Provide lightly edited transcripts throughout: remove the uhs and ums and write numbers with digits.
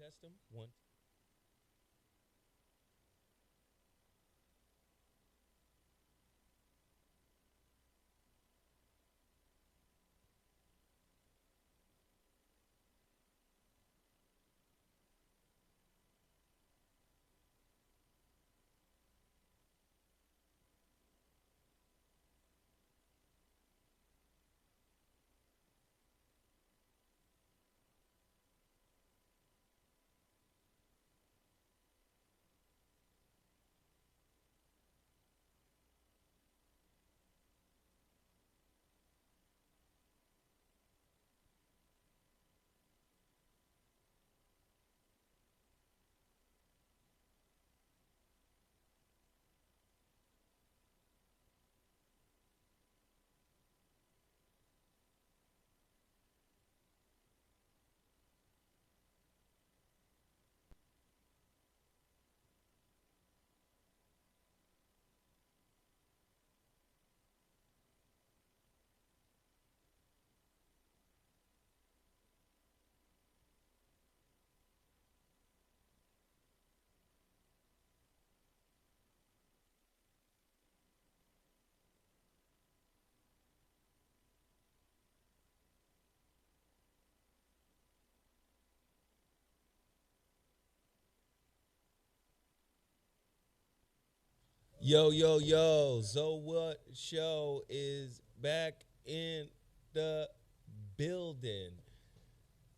Test them. One. Yo, yo, yo. So what show is back in the building?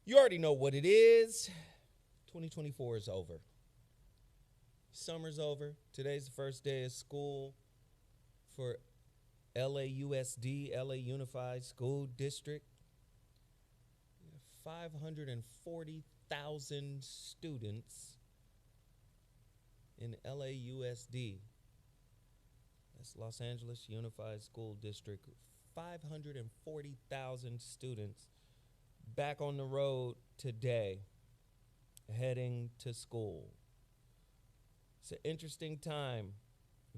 You already know what it is. 2024 is over. Summer's over. Today's the first day of school for LAUSD, LA Unified School District. 540,000 students in LAUSD. That's Los Angeles Unified School District. 540,000 students back on the road today, heading to school. It's an interesting time,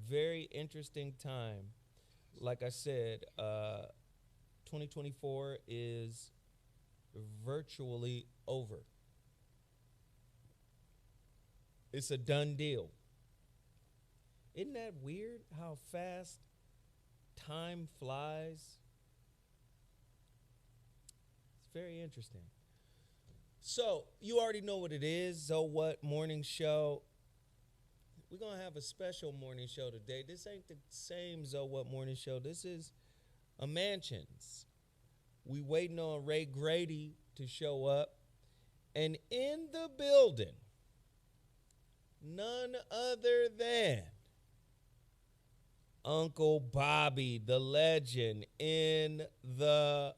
very interesting time. Like I said, 2024 is virtually over. It's a done deal. Isn't that weird how fast time flies? It's very interesting. So, you already know what it is. So What Morning Show. We're going to have a special morning show today. This ain't the same So What Morning Show. This is a Mansions. We waiting on Ray Grady to show up. And in the building, none other than Uncle Bobby, the legend, in the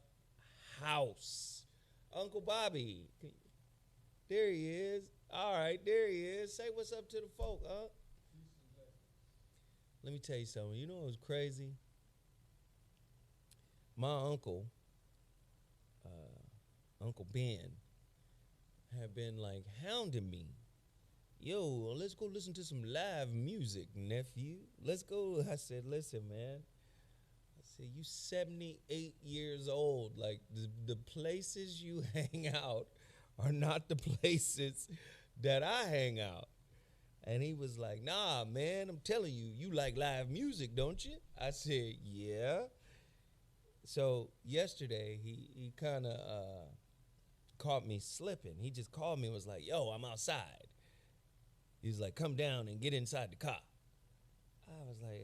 house. Uncle Bobby, there he is. All right, there he is. Say what's up to the folk, huh? Let me tell you something. You know what was crazy? My uncle, Uncle Ben, had been like hounding me. Yo, let's go listen to some live music, nephew. Let's go. I said, listen, man. I said, you 78 years old. Like, the places you hang out are not the places that I hang out. And he was like, nah, man, I'm telling you, you like live music, don't you? I said, yeah. So yesterday, he kind of caught me slipping. He just called me and was like, yo, I'm outside. He was like, come down and get inside the car. I was like,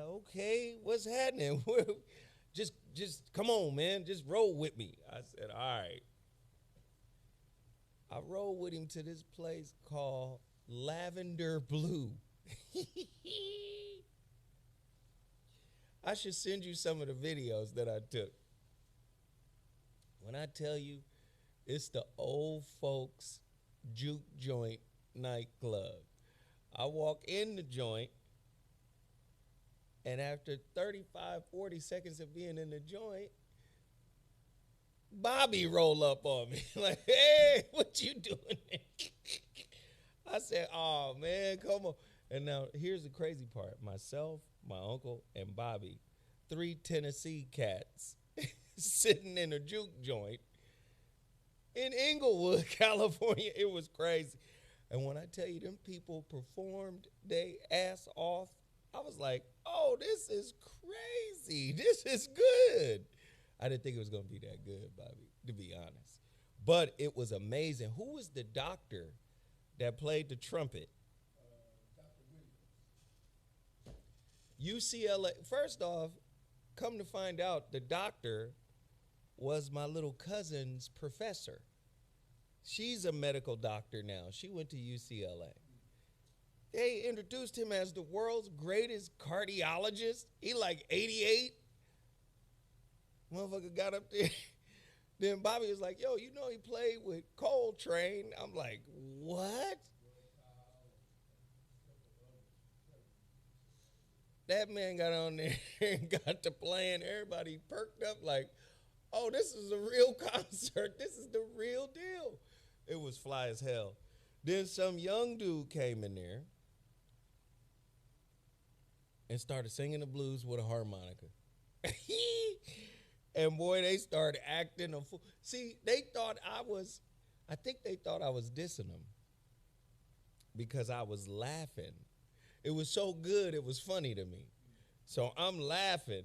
okay, what's happening? just come on, man. Just roll with me. I said, all right. I rolled with him to this place called Lavender Blue. I should send you some of the videos that I took. When I tell you, it's the old folks juke joint nightclub. I walk in the joint, and after 35, 40 seconds of being in the joint, Bobby roll up on me like, hey, what you doing? I said, oh, man, come on. And now here's the crazy part. Myself, my uncle, and Bobby, 3 Tennessee cats sitting in a juke joint, in Inglewood, California. It was crazy. And when I tell you them people performed they ass off, I was like, oh, this is crazy. This is good. I didn't think it was going to be that good, Bobby, to be honest. But it was amazing. Who was the doctor that played the trumpet? UCLA. First off, come to find out, the doctor was my little cousin's professor. She's a medical doctor now. She went to UCLA. They introduced him as the world's greatest cardiologist. He like 88. Motherfucker got up there. Then Bobby was like, yo, you know he played with Coltrane. I'm like, what? That man got on there and got to playing. Everybody perked up like, oh, this is a real concert. This is the real deal. It was fly as hell. Then some young dude came in there and started singing the blues with a harmonica. And boy, they started acting a fool. See, I think they thought I was dissing them because I was laughing. It was so good, it was funny to me. So I'm laughing.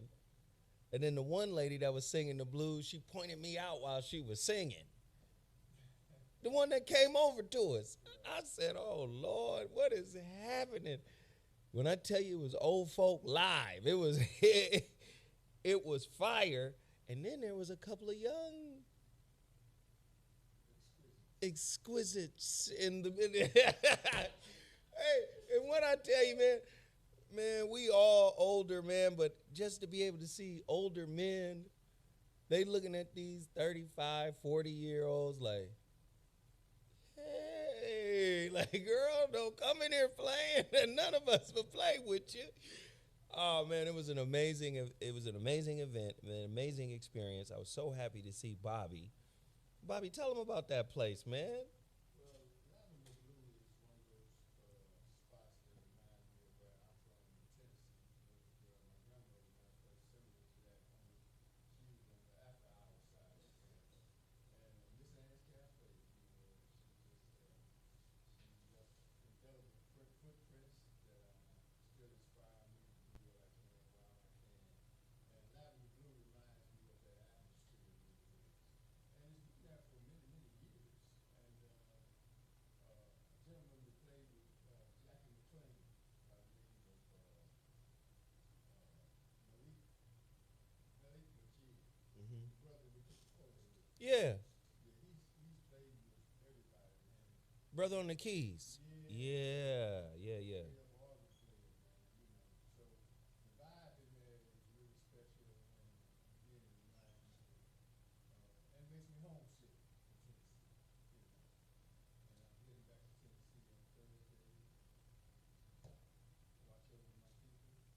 And then the one lady that was singing the blues, she pointed me out while she was singing. The one that came over to us. I said, oh, Lord, what is happening? When I tell you it was old folk live, it was it was fire. And then there was a couple of young exquisites in the Hey, and what I tell you, man, we all older, man, but just to be able to see older men, they looking at these 35, 40-year-olds like, hey, like, girl, don't come in here playing, and none of us will play with you. Oh, man, it was an amazing event, an amazing experience. I was so happy to see Bobby. Bobby, tell them about that place, man. Yeah. Brother on the keys. Yeah.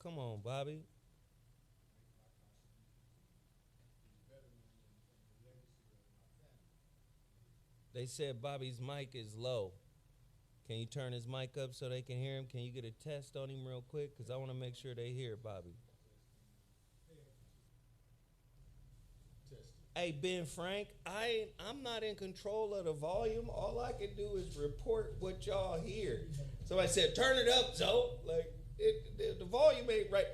Come on, Bobby. They said Bobby's mic is low. Can you turn his mic up so they can hear him? Can you get a test on him real quick? Because I want to make sure they hear Bobby. Hey, Ben Frank, I'm not in control of the volume. All I can do is report what y'all hear. Somebody said, turn it up, Zoe. Like, the volume ain't right.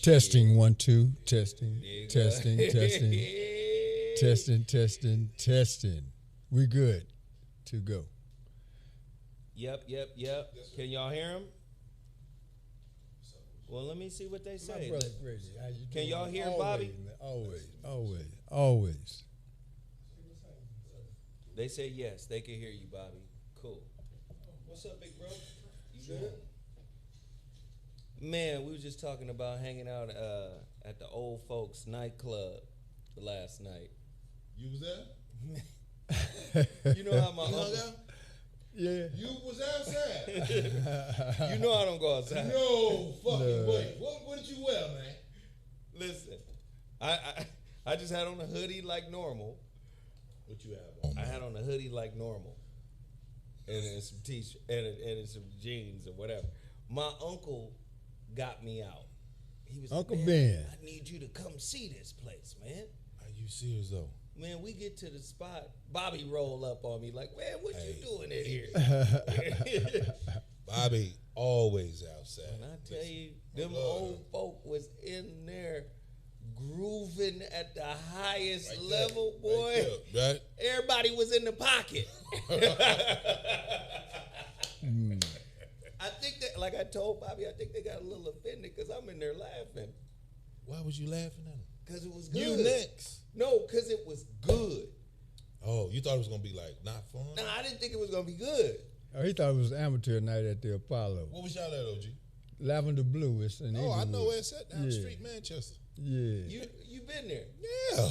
Testing, 1, 2, testing, testing, testing. We good to go. Yep. Can y'all hear him? Well, let me see what they say. My brother Grady, how you Can doing? y'all hear always, Bobby? Man, always. They say yes, they can hear you, Bobby. Cool. What's up, big bro? You good? Man, we was just talking about hanging out at the old folks nightclub last night. You was there? You know how my uncle, Yeah. You was outside. you know I don't go outside. No fucking way. What did you wear, man? Listen, I just had on a hoodie like normal. What you have on? I had on a hoodie like normal, and then some t-shirt and some jeans or whatever. My uncle got me out. He was Uncle like, Ben. I need you to come see this place, man. Are you serious though? Man, we get to the spot. Bobby roll up on me like, man, what you doing in here? Bobby always outside. And I tell you, them Lord. old folk was in there grooving at the highest Right there, level, boy. Right? Everybody was in the pocket. I think that, like I told Bobby, I think they got a little offended because I'm in there laughing. Why was you laughing at him? Because it was good. You next. No, because it was good. Oh, you thought it was gonna be like not fun? No, I didn't think it was going to be good. Oh, he thought it was amateur night at the Apollo. What was y'all at, OG? Lavender Blue. It's in Oh, I Inglewood. know where it's at down the Yeah. street, Manchester. Yeah. You been there. Yeah.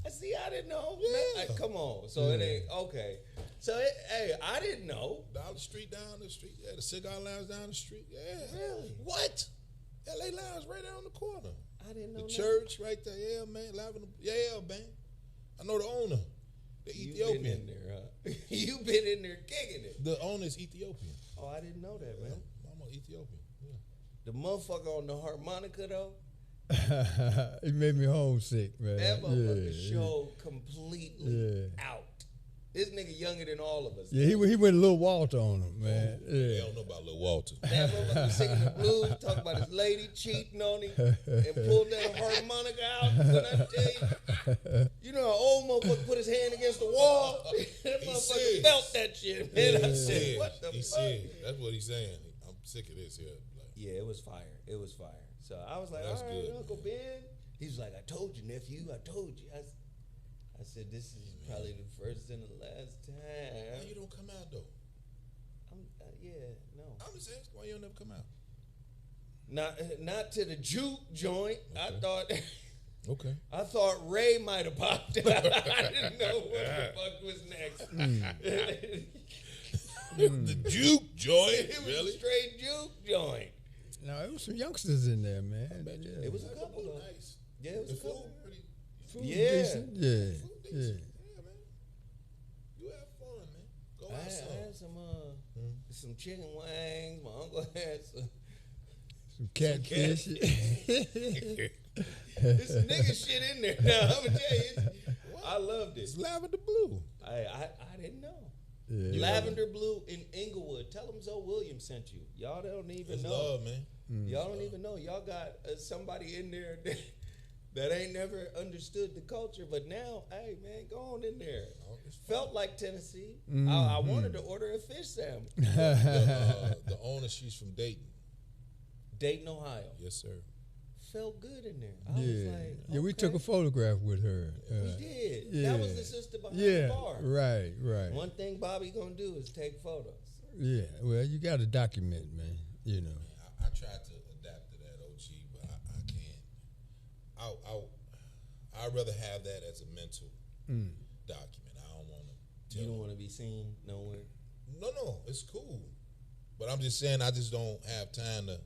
I see, I didn't know. Yeah. Come on. So it ain't, okay. So, hey, I didn't know. Dollar Street down the street. Yeah, the cigar lounge down the street. Yeah. Really? What? LA Lounge right down the corner. I didn't know The that. church right there. Yeah, man. Lavender. Yeah, man. I know the owner. The You Ethiopian. been in there, huh? You been in there kicking it. The owner is Ethiopian. Oh, I didn't know that, man. I'm an Ethiopian. Yeah. The motherfucker on the harmonica, though, It made me homesick, man. that motherfucker yeah, showed completely Yeah. out. This nigga younger than all of us. Yeah, he went a little Walter on him, man. They Yeah. don't know about Lil Walter. That motherfucker was singing the blues, talking about his lady cheating on him, and pulled that harmonica out. When I tell you know, an old motherfucker put his hand against the wall. That motherfucker serious. felt that shit, man. I He said, said, what the he fuck? said. That's what he's saying. I'm sick of this here. Like, Yeah, it was fire. It was fire. So I was like, That's all right, good, Uncle Ben. He was like, I told you, nephew. I told you. I said, this is probably the first and the last why time. you don't come out though? Yeah, no. I'm just asking why you don't never come out. Not to the juke joint. Okay. Okay. I thought Ray might have popped out. I didn't know what the fuck was next. The juke joint. It was a Really? straight juke joint. No, it was some youngsters in there, man. Yeah. It was a couple though. Nice. Yeah, it was The a couple. food pretty. Food Yeah. decent. Yeah. Food Yeah. decent. Yeah, man. You have fun, man. Go I outside. had some chicken wings. My uncle had some. Some catfish. There's some nigga shit in there. Now I'm gonna tell you, I loved it. It's lavender blue. I didn't know. Yeah. Lavender Blue in Inglewood. Tell them Zoe Williams sent you. Y'all don't even It's know. love, man. Y'all don't even know. Y'all got somebody in there that ain't never understood the culture. But now, hey man, go on in there. Oh, it's Felt like Tennessee. I wanted to order a fish sandwich. the owner, she's from Dayton. Dayton, Ohio. Yes, sir. Felt good in there. I was Yeah. like, Yeah, we took a okay. photograph with her. We did. Yeah. That was the sister behind Yeah. the bar. Right, right. One thing Bobby gonna do is take photos. Yeah. Well, you got to document, man. You know. I tried to adapt to that, OG, but I can't. I'd rather have that as a mental document. I don't want to. You don't want to be seen nowhere. No, it's cool. But I'm just saying, I just don't have time to.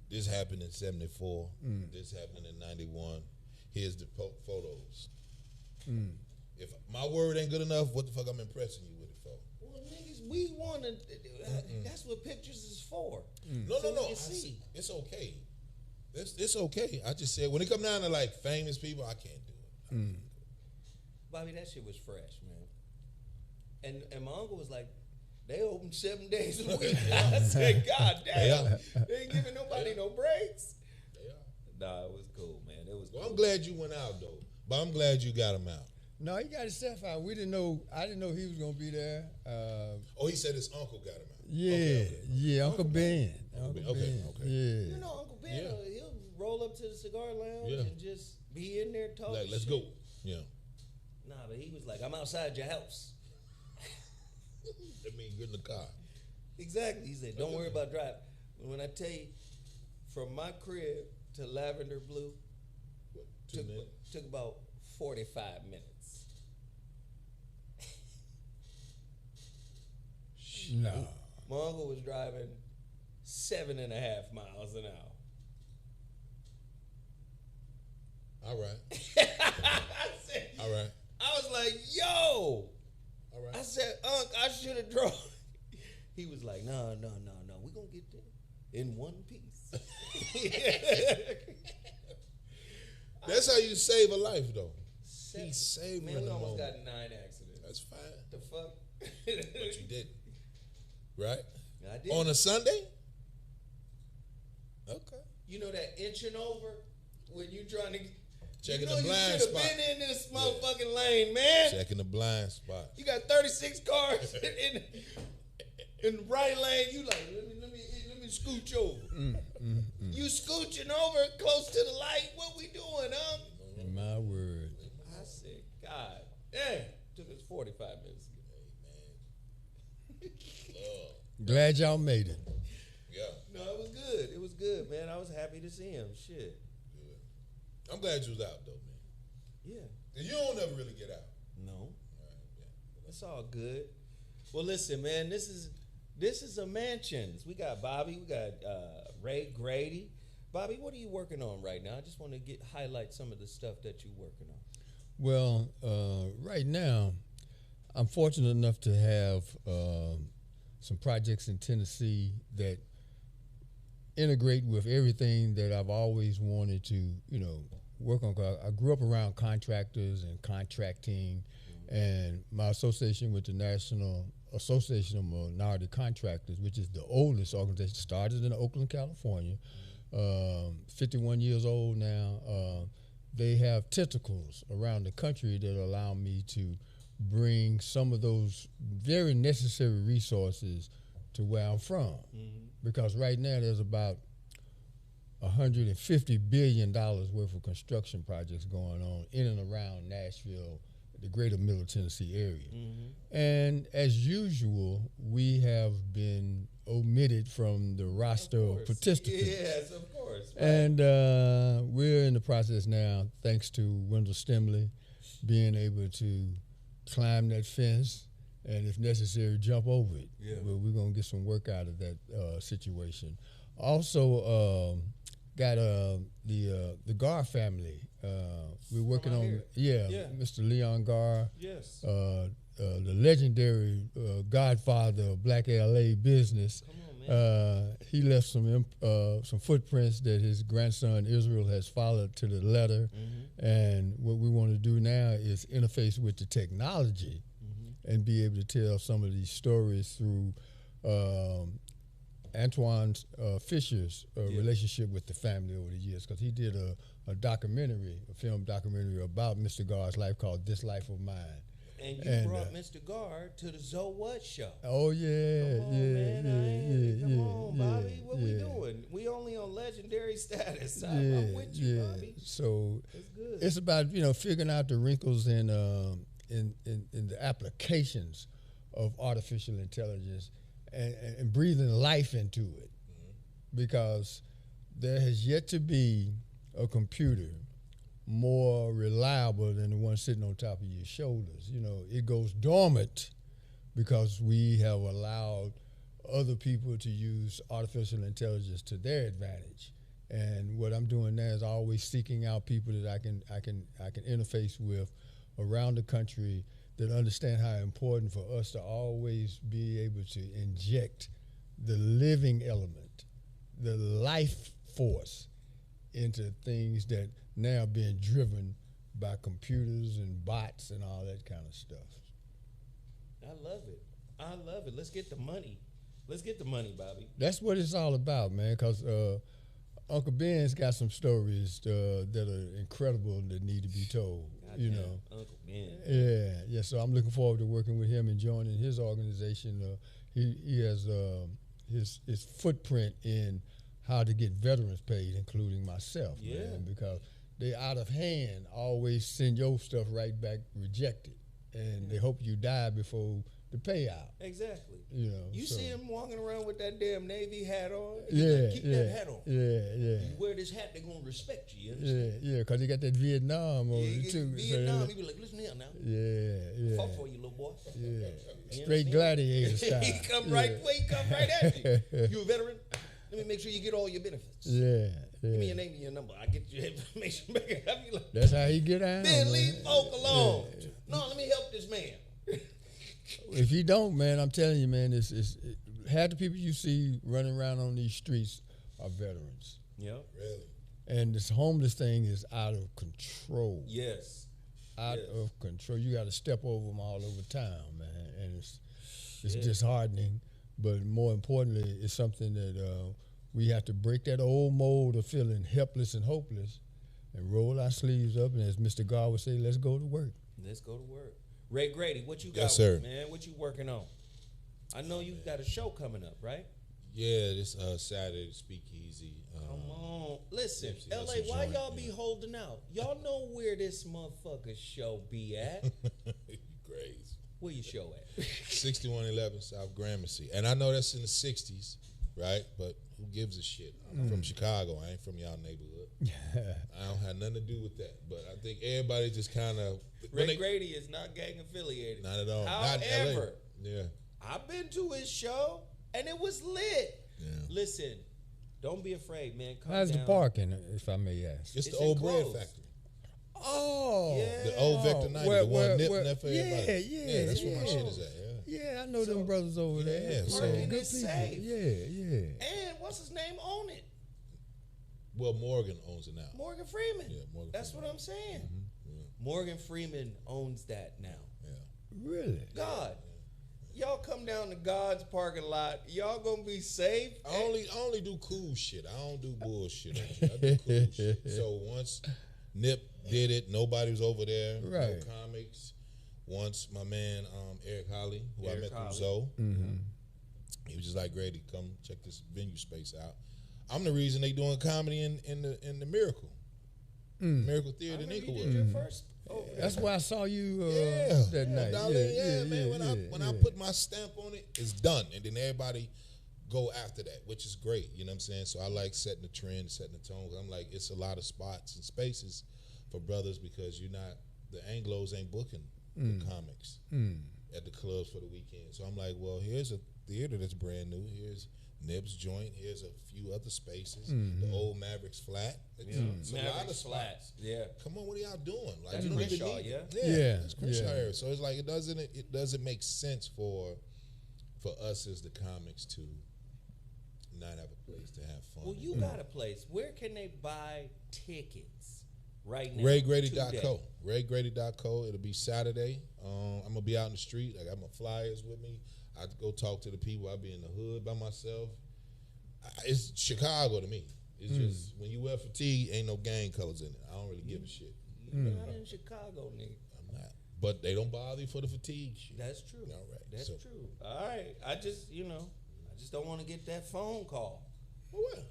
This happened in '74. This happened in '91. Here's the photos. If my word ain't good enough, what the fuck I'm impressing you with it for? Well, niggas, we want to. That's what pictures is for. No, So no, we no. can see. It's okay. It's okay. I just said when it come down to like famous people, I can't do it. Bobby, that shit was fresh, man. And my uncle was like, they open 7 days a week. I said, God damn, Yeah. they ain't giving nobody no breaks. Yeah. Nah, it was cool, man. It was. Well, cool. I'm glad you went out though, but I'm glad you got him out. No, he got his stuff out. We didn't know. I didn't know he was gonna be there. Oh, he said his uncle got him out. Yeah, Okay. yeah, Uncle Ben. Okay, Uncle Ben. okay. Yeah. You know, Uncle Ben, Yeah. He'll roll up to the cigar lounge Yeah. and just be in there talking. Like, let's shit. go. Yeah. Nah, but he was like, I'm outside your house. That means good in the car. Exactly. He said, don't worry about driving. When I tell you, from my crib to Lavender Blue, What, 2 minutes? took about 45 minutes. No. My uncle was driving 7.5 miles an hour. All right. I said, All right. I was like, yo. All I right. said, Unc, I should have drove. He was like, no. We're going to get there in one piece. That's how you save a life, though. 7. He's savoring Man, we the almost moment. got 9 accidents. That's fine. The fuck? But you didn't. Right? I did. On a Sunday? Okay. You know that inching over when you trying to Checking you know the blind you should spot. have been in this motherfucking lane, man. Checking the blind spot. You got 36 cars in the right lane. You like let me scooch over. You scooching over close to the light. What we doing, huh? My word. I said, God damn. Took us 45 minutes to get Glad y'all made it. Yeah. No, it was good. It was good, man. I was happy to see him. Shit. Good. I'm glad you was out, though, man. Yeah. 'Cause you don't ever really get out. No. All right, yeah. It's all good. Well, listen, man. This is a mansions. We got Bobby. We got Ray Grady. Bobby, what are you working on right now? I just want to highlight some of the stuff that you're working on. Well, right now, I'm fortunate enough to have some projects in Tennessee that integrate with everything that I've always wanted to, work on. I grew up around contractors and contracting, and my association with the National Association of Minority Contractors, which is the oldest organization, started in Oakland, California, 51 years old now. They have tentacles around the country that allow me to bring some of those very necessary resources to where I'm from. Because right now there's about $150 billion worth of construction projects going on in and around Nashville, the greater Middle Tennessee area. And as usual, we have been omitted from the roster of participants. Yes, of course. Right. And we're in the process now, thanks to Wendell Stimley, being able to climb that fence and, if necessary, jump over it. Yeah. But we're going to get some work out of that situation. Also, got the Gar family. We're working out on, here. Mr. Leon Gar. Yes. The legendary godfather of Black LA business. Come on, man. He left some footprints that his grandson Israel has followed to the letter. And what we want to do now is interface with the technology and be able to tell some of these stories through Antoine Fisher's relationship with the family over the years, because he did a film documentary about Mr. Gar's life called This Life of Mine. And you brought Mr. Gar to the Zoe What show. Oh yeah, Come on, yeah, man. Come on, Bobby. yeah, What we doing? We only on legendary status. Yeah, I'm with you, Bobby. So It's good. it's about figuring out the wrinkles in the applications of artificial intelligence and breathing life into it, because there has yet to be a computer more reliable than the one sitting on top of your shoulders. It goes dormant because we have allowed other people to use artificial intelligence to their advantage. And what I'm doing now is always seeking out people that I can interface with around the country that understand how important for us to always be able to inject the living element, the life force, into things that now are being driven by computers and bots and all that kind of stuff. I love it. I love it. Let's get the money. Let's get the money, Bobby. That's what it's all about, man, because Uncle Ben's got some stories that are incredible that need to be told. Goddamn, Uncle Ben. Yeah. So I'm looking forward to working with him and joining his organization. He has his footprint in how to get veterans paid, including myself, man, because they out of hand always send your stuff right back rejected, and they hope you die before the payout. Exactly. You see him walking around with that damn Navy hat on? Keep that hat on. Yeah. You wear this hat, they're going to respect you. Understand? Yeah, because he got that Vietnam over it, too. Vietnam, he be like, listen here now. Yeah. Fuck for you, little boy. Yeah. You Straight understand? gladiator style. He come right at you. You a veteran? Let me make sure you get all your benefits. Yeah. Give me your name and your number. I get your information back. I be like, That's how he get out. man, leave folk alone. No, let me help this man. If you don't, man, I'm telling you, man, half the people you see running around on these streets are veterans. Yeah. Really? And this homeless thing is out of control. Yes. out Yes. of control. You got to step over them all over town, man, and it's Shit. disheartening. But more importantly, it's something that we have to break that old mold of feeling helpless and hopeless, and roll our sleeves up. And as Mr. God would say, let's go to work. Let's go to work. Ray Grady, what you got, Yes, sir. man? What you working on? I know you got a show coming up, right? Yeah, this Saturday, Speakeasy. Come on. Listen, Nipsey LA, Hussle why joint, y'all be yeah. holding out? Y'all know where this motherfucker show be at. Crazy. Where your show at? 6111 South Gramercy. And I know that's in the 60s, right? But who gives a shit? I'm from Chicago. I ain't from y'all neighborhood. I don't have nothing to do with that. But I think everybody just kind of... Ray Grady is not gang affiliated. Not at all. However, Not LA. Yeah. I've been to his show and it was lit. Yeah. Listen, don't be afraid, man. Come How's down. the parking, if I may ask? It's the It's old bread enclosed. factory. Oh, Yeah. The old Vector 90, Where- the one where- Nip where- left for everybody. yeah, that's where my yeah. shit is at, yeah. yeah, I know So- them brothers over there. Yeah, so- Parking good is people. safe. Yeah. And what's his name on it? Well, Morgan owns it now. Morgan Freeman. Yeah, Morgan That's Freeman. what I'm saying. Yeah, Morgan Freeman owns that now. yeah. Really? God, y'all come down to God's parking lot. Y'all gonna be safe. I only do cool shit. I don't do bullshit. I do cool shit. So once Nip did it, nobody was over there. Right. No comics. Once my man Eric Holly, who Eric I met Holly. through Zoe, Mm-hmm. he was just like, "Grady, come check this venue space out." I'm the reason they doing comedy in the Miracle Miracle I Theater in remember you Inglewood. did your first. Oh, That's why I saw you Yeah, that night. Darlene, man. When I yeah. put my stamp on it, it's done, and then everybody go after that, which is great. You know what I'm saying? So I like setting the trend, setting the tone. 'Cause I'm like, it's a lot of spots and spaces for brothers because the Anglos ain't booking the comics at the clubs for the weekend. So I'm like, well, here's a theater that's brand new. Here's Nip's joint. Here's a few other spaces. The old Mavericks Flat. It's a lot of Mavericks spots. Flat. Yeah. Come on, what are y'all doing? Like That's you don't even Crenshaw, need yeah? it. Yeah, it's Crenshaw yeah. area. So it's like it doesn't make sense for us as the comics to not have a place to have fun. Well, you got a place. Where can they buy tickets right now? RayGrady.co. today? RayGrady.co. It'll be Saturday. I'm gonna be out in the street. I got my flyers with me. I go talk to the people. I'll be in the hood by myself. It's Chicago to me. It's just when you wear fatigue, ain't no gang colors in it. I don't really give a shit. You not in Chicago, nigga. I'm not. But they don't bother you for the fatigue shit. That's true. All right. That's So- true. All right. I just don't want to get that phone call. What?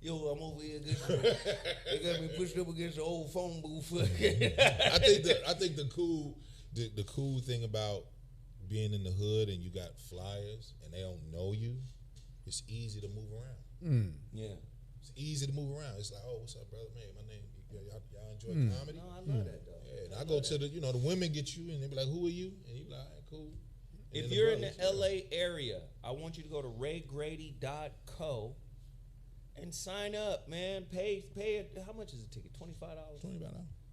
Yo, I'm over here. They got me pushed up against the old phone booth. I think the cool thing about being in the hood and you got flyers and they don't know you, it's easy to move around. Yeah. It's easy to move around. It's like, oh, what's up, brother? Man, my name. Y'all enjoy comedy? No, I love that though. Yeah, and I go to the women get you and they be like, who are you? And you be like, all right, cool. And If then you're in the brothers, LA area, I want you to go to RayGrady.co and sign up, man. Pay it. How much is a ticket? $25. $20.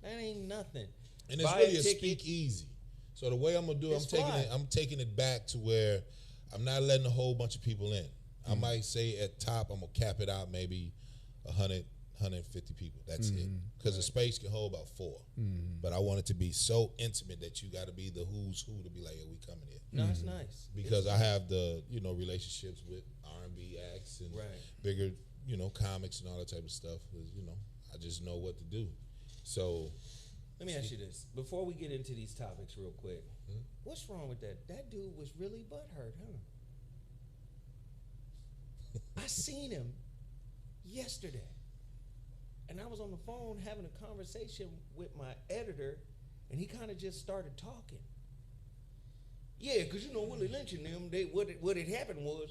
That ain't nothing. And it's Buy really a ticket. speakeasy. So the way I'm gonna do, It's fly. I'm taking it back to where I'm not letting a whole bunch of people in. I might say at top, I'm gonna cap it out maybe 100, 150 people. That's it. Because the space can hold about 4. But I want it to be so intimate that you got to be the who's who to be like, yeah, we coming here. No, it's nice. Because I have the relationships with R&B acts and Right. bigger comics and all that type of stuff. 'Cause, I just know what to do. So Let me ask you this. Before we get into these topics real quick, what's wrong with that? That dude was really butthurt, huh? I seen him yesterday. And I was on the phone having a conversation with my editor, and he kind of just started talking. Yeah, because Willie Lynch and them, what had happened was,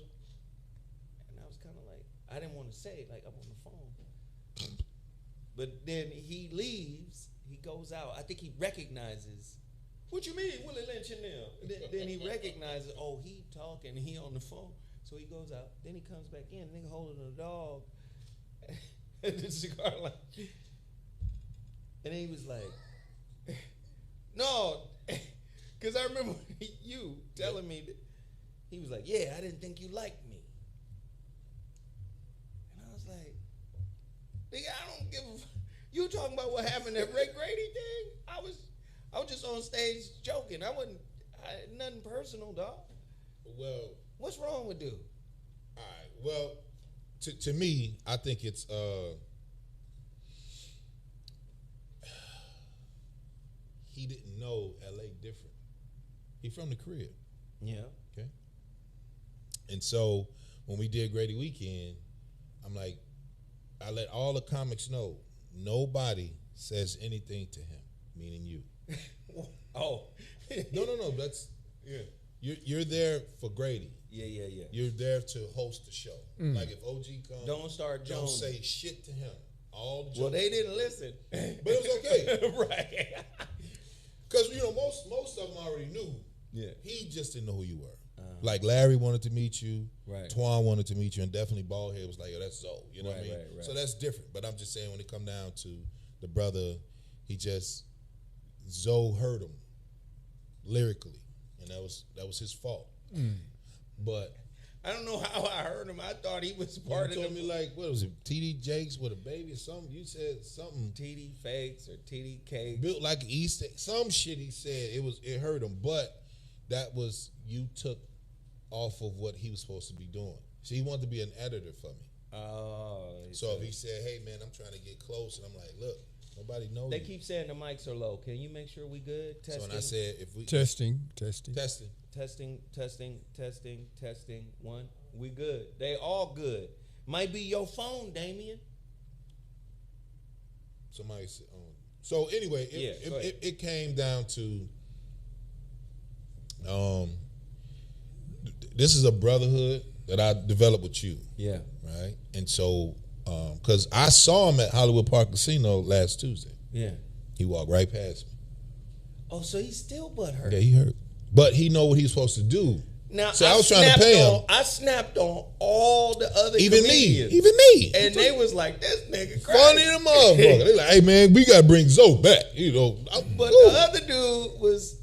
and I was kind of like, I didn't want to say it, like I'm on the phone. But then he leaves, he goes out. I think he recognizes, what you mean, Willie Lynch and them? Then he recognizes, oh, he talking, he on the phone. So he goes out, then he comes back in, nigga holding a dog at the cigar line. And then he was like, no, because I remember you telling me that he was like, yeah, I didn't think you liked me. And I was like, nigga, I don't give a you talking about what happened at Ray Grady thing? I was on stage joking. Nothing personal, dog. Well, What's wrong with dude? all right. Well, to me, I think it's he didn't know LA different. He from the crib. Yeah. Okay. And so when we did Grady Weekend, I'm like, I let all the comics know nobody says anything to him, meaning you. Oh. No. That's You're there for Grady. Yeah. You're there to host the show. Like if OG comes, Don't start don't Jones. say shit to him. All the Well, jokes. they didn't listen. But it was okay. Right. Because most of them already knew. Yeah. He just didn't know who you were. Like Larry wanted to meet you. Right. Twan wanted to meet you, and definitely Ballhead was like, "Yo, that's Zoe." You know what I mean? Right. So that's different. But I'm just saying, when it come down to the brother, Zoe hurt him lyrically, and that was his fault. But I don't know how I heard him. I thought he was part you of told me like, what was it, TD Jakes with a baby or something? You said something TD Fakes or TD Cakes. built like an Easter, some shit he said. It hurt him, but that was you took off of what he was supposed to be doing. So he wanted to be an editor for me. Oh. So if he said, "Hey man, I'm trying to get close," and I'm like, "Look, nobody knows." They keep saying the mics are low. Can you make sure we good? Testing. So when I said, "If we Testing. testing," Testing. One. We good. They all good. Might be your phone, Damien. somebody said, so anyway, it came down to, this is a brotherhood that I developed with you. Yeah. Right. And so, because I saw him at Hollywood Park Casino last Tuesday. Yeah. He walked right past me. Oh, so he's still butthurt. Yeah, he hurt. But he know what he's supposed to do. Now, So I was trying to pay him. I snapped on all the other Even comedians. me. And they was like, this nigga crazy. Funny the motherfucker. They like, hey man, we gotta bring Zoe back. But the other dude was,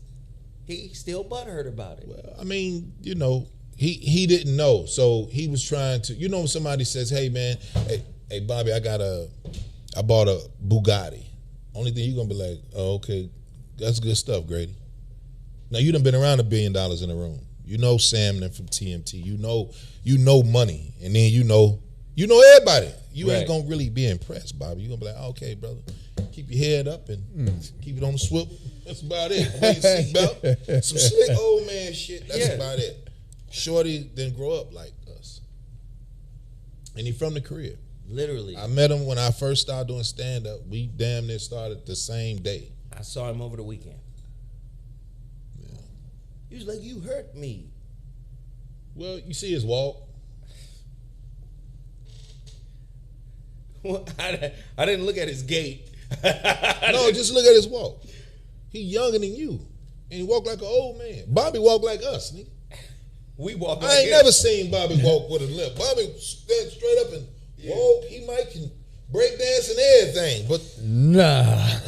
he still butthurt about it. Well, I mean, he didn't know. So he was trying to, when somebody says, hey man, hey Bobby, I bought a Bugatti. Only thing you're gonna be like, oh, okay, that's good stuff, Grady. Now you done been around $1 billion in a room. You know Sam from TMT. You know money. And then you know everybody. You ain't gonna really be impressed, Bobby. You gonna be like, oh, okay, brother. Keep your head up and keep it on the swivel. That's about it. Wear your seatbelt. Some slick old man shit. That's about it. Shorty didn't grow up like us. And he from the crib. Literally. I met him when I first started doing stand-up. We damn near started the same day. I saw him over the weekend. Yeah. He was like, you hurt me. Well, you see his walk. Well, I didn't look at his gait. No, just look at his walk. He younger than you. And he walk like an old man. Bobby walk like us, nigga. We walk. I ain't never seen Bobby walk with a limp. Bobby stand straight up and walk. He might can break dance and everything, but Nah.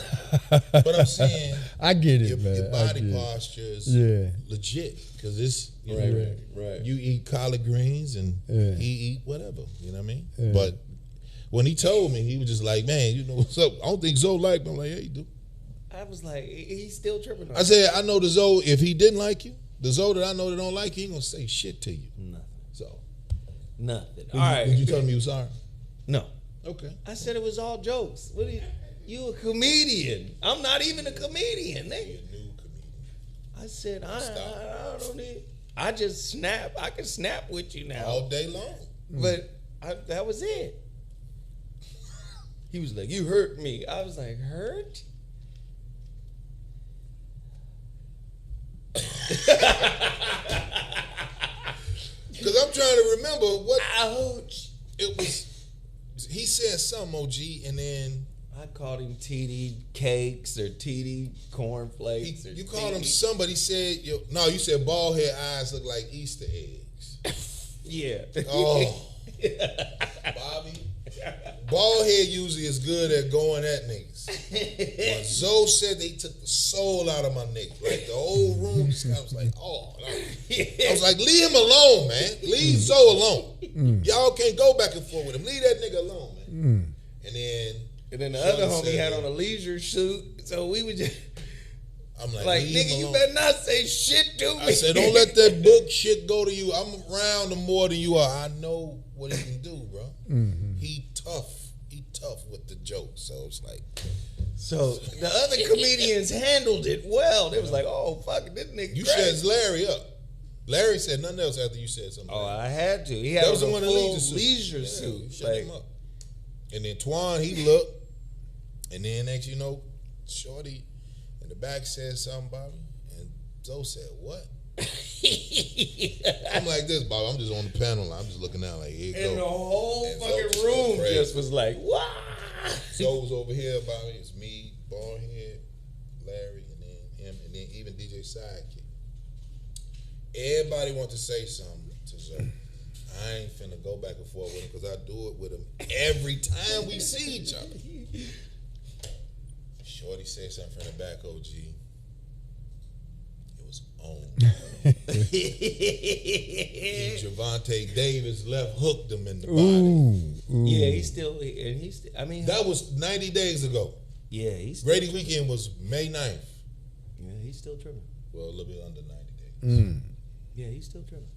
but I'm saying I get it, your, man. your I body get it. posture is Yeah. legit because it's Right. You eat collard greens and Yeah. he eat whatever. You know what I mean? Yeah. But when he told me, he was just like, "Man, you know what's up? I don't think Zoe liked me." I'm like, "Yeah, you do." I was like, he's still tripping on I said, "I know the Zoe. If he didn't like you, the Zoe that I know that don't like you, he ain't gonna say shit to you." Nothing. So, Nothing. did All right. Did you tell him you was sorry? No. Okay. I said it was all jokes. What are you a comedian? I'm not even a comedian, He nigga. a new comedian. I said, I Stop. don't need. I just snap. I can snap with you now. All day long. But that was it. He was like, you hurt me. I was like, hurt? Because I'm trying to remember what Ouch. it was. He said something, OG, and then I called him TD Cakes or TD Cornflakes. you called him somebody said, no, you said bald head eyes look like Easter eggs. Yeah. Oh. Bobby. Bald head usually is good at going at niggas. But Zoe said they took the soul out of my nigga. Like the whole room just I was like, oh. I was like, leave him alone, man. Leave Zoe alone. Y'all can't go back and forth with him. Leave that nigga alone, man. And then And then the Shorty other homie said had that. on a leisure suit. So we would just, I'm like, Like, leave nigga, him you alone. better not say shit to me. I said, don't let that book shit go to you. I'm around him more than you are. I know what he can do, bro. Mm-hmm. He tough with the jokes. So it's like, So the other comedians handled it well. They was like, oh, fuck, this nigga you crazy. shut Larry up. Larry said nothing else after you said something. Oh, I had to. He had That was a the one in full leisure leisure suit. suit. You shut Like, him up. And then Twan, he looked, and then next you know, Shorty in the back said something about me, and Zoe said, what? I'm like this, Bob. I'm just on the panel. I'm just looking out like, here you and the go. whole And fucking Zoe room crazy. just was like, wow. Zoe was over here about me. It's me, Ballhead, Larry, and then him, and then even DJ Sidekick. Everybody want to say something to Zoe. I ain't finna go back and forth with him because I do it with him every time we see each other. Shorty said something from the back, OG. It was on. Javante Davis left hooked him in the body. Ooh. Yeah, I mean, That was 90 days ago. yeah, he's still Grady tripping. weekend was May 9th. Yeah, he's still tripping. Well, a little bit under 90 days. Yeah, he's still tripping.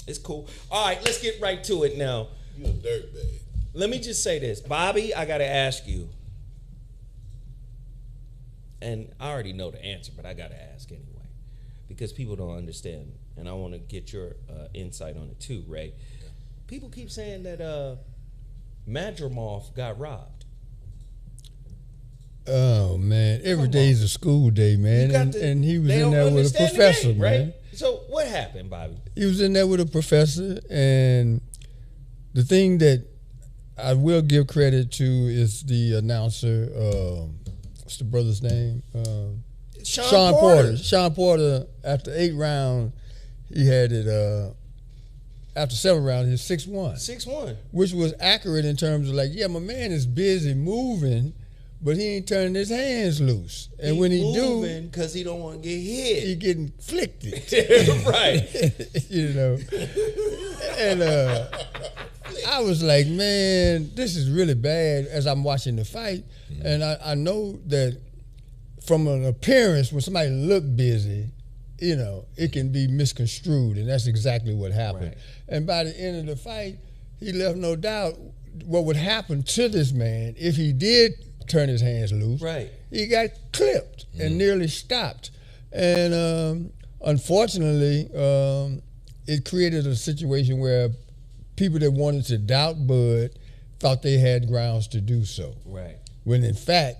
It's cool. All right, let's get right to it now. You a dirtbag. Let me just say this. Bobby, I got to ask you, and I already know the answer, but I got to ask anyway, because people don't understand, and I want to get your insight on it too, Ray. Yeah. People keep saying that Madrimov got robbed. Oh man, every Come day's on. a school day, man, You got to- and he was they in don't there with a understand the professor, game, man. right? So what happened, Bobby? He was in there with a professor, and the thing that I will give credit to is the announcer. What's the brother's name? Sean Porter. Sean Porter. After 8 rounds, he had it. After 7 rounds, he was 6-1, 6-1. which was accurate in terms of like, yeah, my man is busy moving, but he ain't turning his hands loose. And when he do, because he don't want to get he hit. getting flicked. Right. You know. And I was like, man, this is really bad as I'm watching the fight. And I know that from an appearance, when somebody look busy, you know, it can be misconstrued. And that's exactly what happened. Right. And by the end of the fight, he left no doubt what would happen to this man if he did turn his hands loose. Right. He got clipped and nearly stopped. And unfortunately, it created a situation where people that wanted to doubt Bud thought they had grounds to do so. Right. When in fact,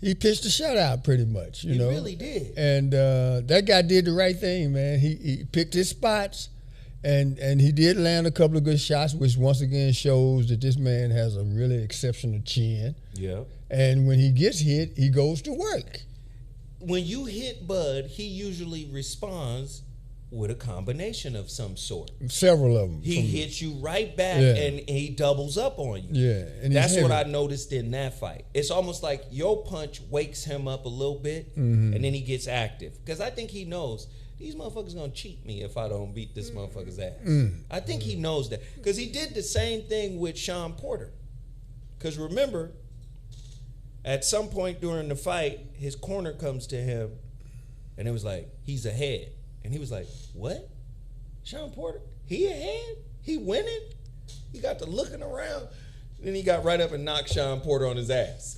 he pitched a shutout pretty much, you He know. really did. And that guy did the right thing, man. He picked his spots, and he did land a couple of good shots, which once again shows that this man has a really exceptional chin. Yeah. And when he gets hit, he goes to work. When you hit Bud, he usually responds with a combination of some sort. Several of them. He hits you right back, Yeah. and he doubles up on you. Yeah, and That's he's what I heavy. noticed in that fight. It's almost like your punch wakes him up a little bit, Mm-hmm. and then he gets active. Because I think he knows these motherfuckers gonna cheat me if I don't beat this motherfucker's ass. I think he knows that because he did the same thing with Sean Porter. Because remember, at some point during the fight, his corner comes to him, and it was like he's ahead, and he was like, "What? Sean Porter? He ahead? He winning?" He got to looking around, then he got right up and knocked Sean Porter on his ass.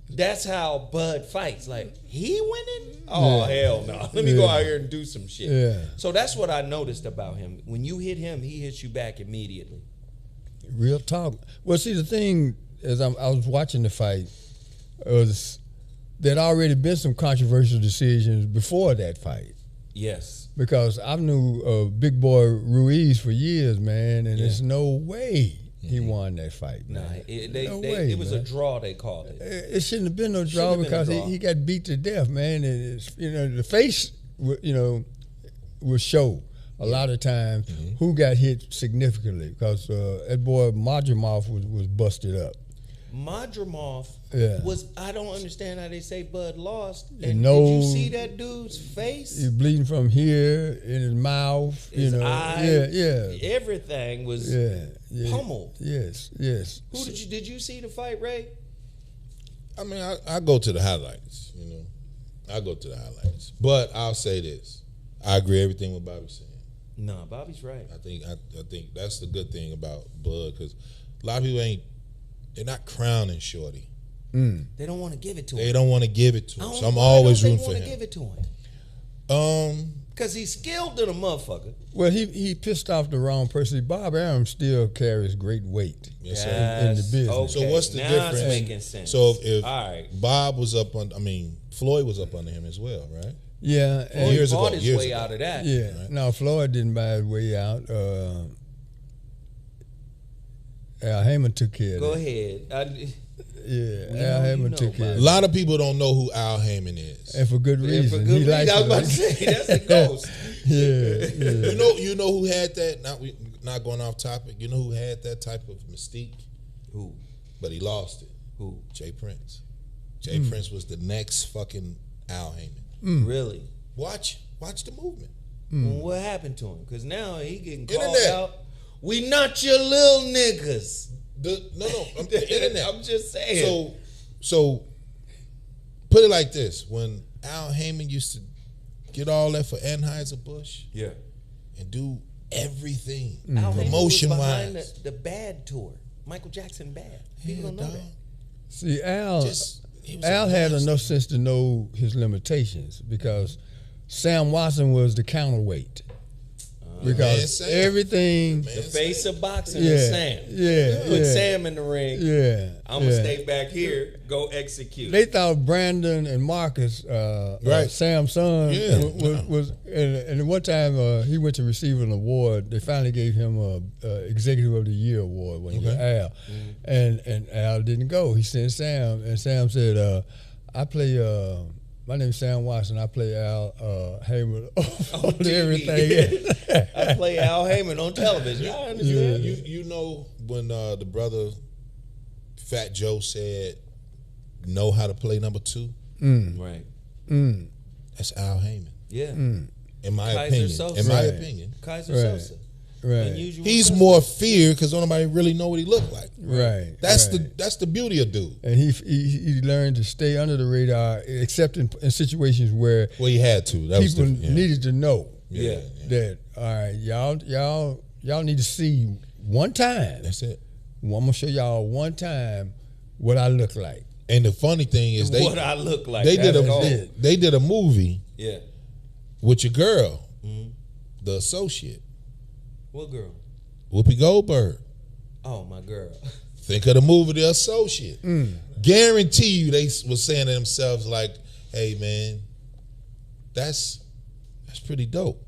That's how Bud fights. Like, he winning? Oh, hell no. Let me go out here and do some shit. Yeah. So that's what I noticed about him. When you hit him, he hits you back immediately. Real talk. Well, see, the thing is, I was watching the fight, was there'd already been some controversial decisions before that fight. Yes. Because I knew Big Boy Ruiz for years, man, and there's no way he won that fight. Nah, Man. it was a draw, they called it. It shouldn't have been no draw have been a because draw. he got beat to death, man. And it's, the face, will show a lot of times who got hit significantly because that boy Madrimov was busted up. Madrimov Yeah. I don't understand how they say Bud lost. Your And did nose- you see that dude's face? He's bleeding from here in his mouth, His eye? yeah, Everything was yeah. pummeled. Yes. Who did you see the fight, Ray? I mean, I go to the highlights, I'll go to the highlights. But I'll say this. I agree everything with Bobby's saying. No, Bobby's right. I think that's the good thing about Bud, because a lot of people they're not crowning Shorty. They don't want to give it to him. They don't want to give it to him. So I'm always rooting for him. Give it to him. Because he's skilled than a motherfucker. Well, he pissed off the wrong person. Bob Arum still carries great weight Yes, sir. in the business. Okay. So what's the now difference? It's making sense. So if all right. Bob was up on, Floyd was up under him as well, right? Yeah, Floyd years bought ago, his years way ago. out of that. yeah. Right. No, Floyd didn't buy his way out. Al Heyman took care of Go that. ahead. Yeah, We Al know you Heyman know took care A of about that. lot of people don't know who Al Heyman is. And for good And reason. for good He reason. likes I was it about like to say, that's a ghost. yeah. You know who had that? Not going off topic. You know who had that type of mystique, Who? but he lost it. Who? Jay Prince. Jay Prince was the next fucking Al Heyman. Really? Watch the movement. Well, what happened to him? Because now he getting called Internet. out. We not your little niggas. The internet. I'm just saying. So put it like this: when Al Heyman used to get all that for Anheuser-Busch Yeah. and do everything Al Heyman was promotion behind wise, the Bad tour. Michael Jackson Bad. People don't know that. See, Al He was Al a had monster. enough sense to know his limitations because Sam Watson was the counterweight. Man, Because Sam. everything, Man, The face of boxing yeah, is Sam. yeah, Put yeah, Sam in the ring. yeah. I'm going to yeah. stay back here. Go execute. They thought Brandon and Marcus, Right. Sam's son, Yeah, was and one time he went to receive an award. They finally gave him a Executive of the Year award when he was Al, and Al didn't go. He sent Sam, and Sam said, "I play. My name's Sam Watson. I play Al Heyman on TV. everything." I play Al Heyman on television. I understand. You know when the brother Fat Joe said, "Know how to play number 2"? Right. That's Al Heyman. Yeah. In my Kaiser opinion. Sosa. In my Right. opinion, Kaiser Right. Sosa. Right, Unusual he's suspect. more feared because nobody really know what he looked like. right. That's right. that's the beauty of dude. And he learned to stay under the radar, except in situations where Well, he had to. That was people different. Yeah. needed to know Yeah. that all right, y'all need to see one time. That's it. I'm gonna show y'all one time what I look like. And the funny thing is, what I look like. they did That's a cold. they did a movie Yeah. with your girl, Mm-hmm. The Associate, What girl? Whoopi Goldberg. Oh, my girl. Think of the movie The Associate. Guarantee you they was saying to themselves like, "Hey man, that's pretty dope."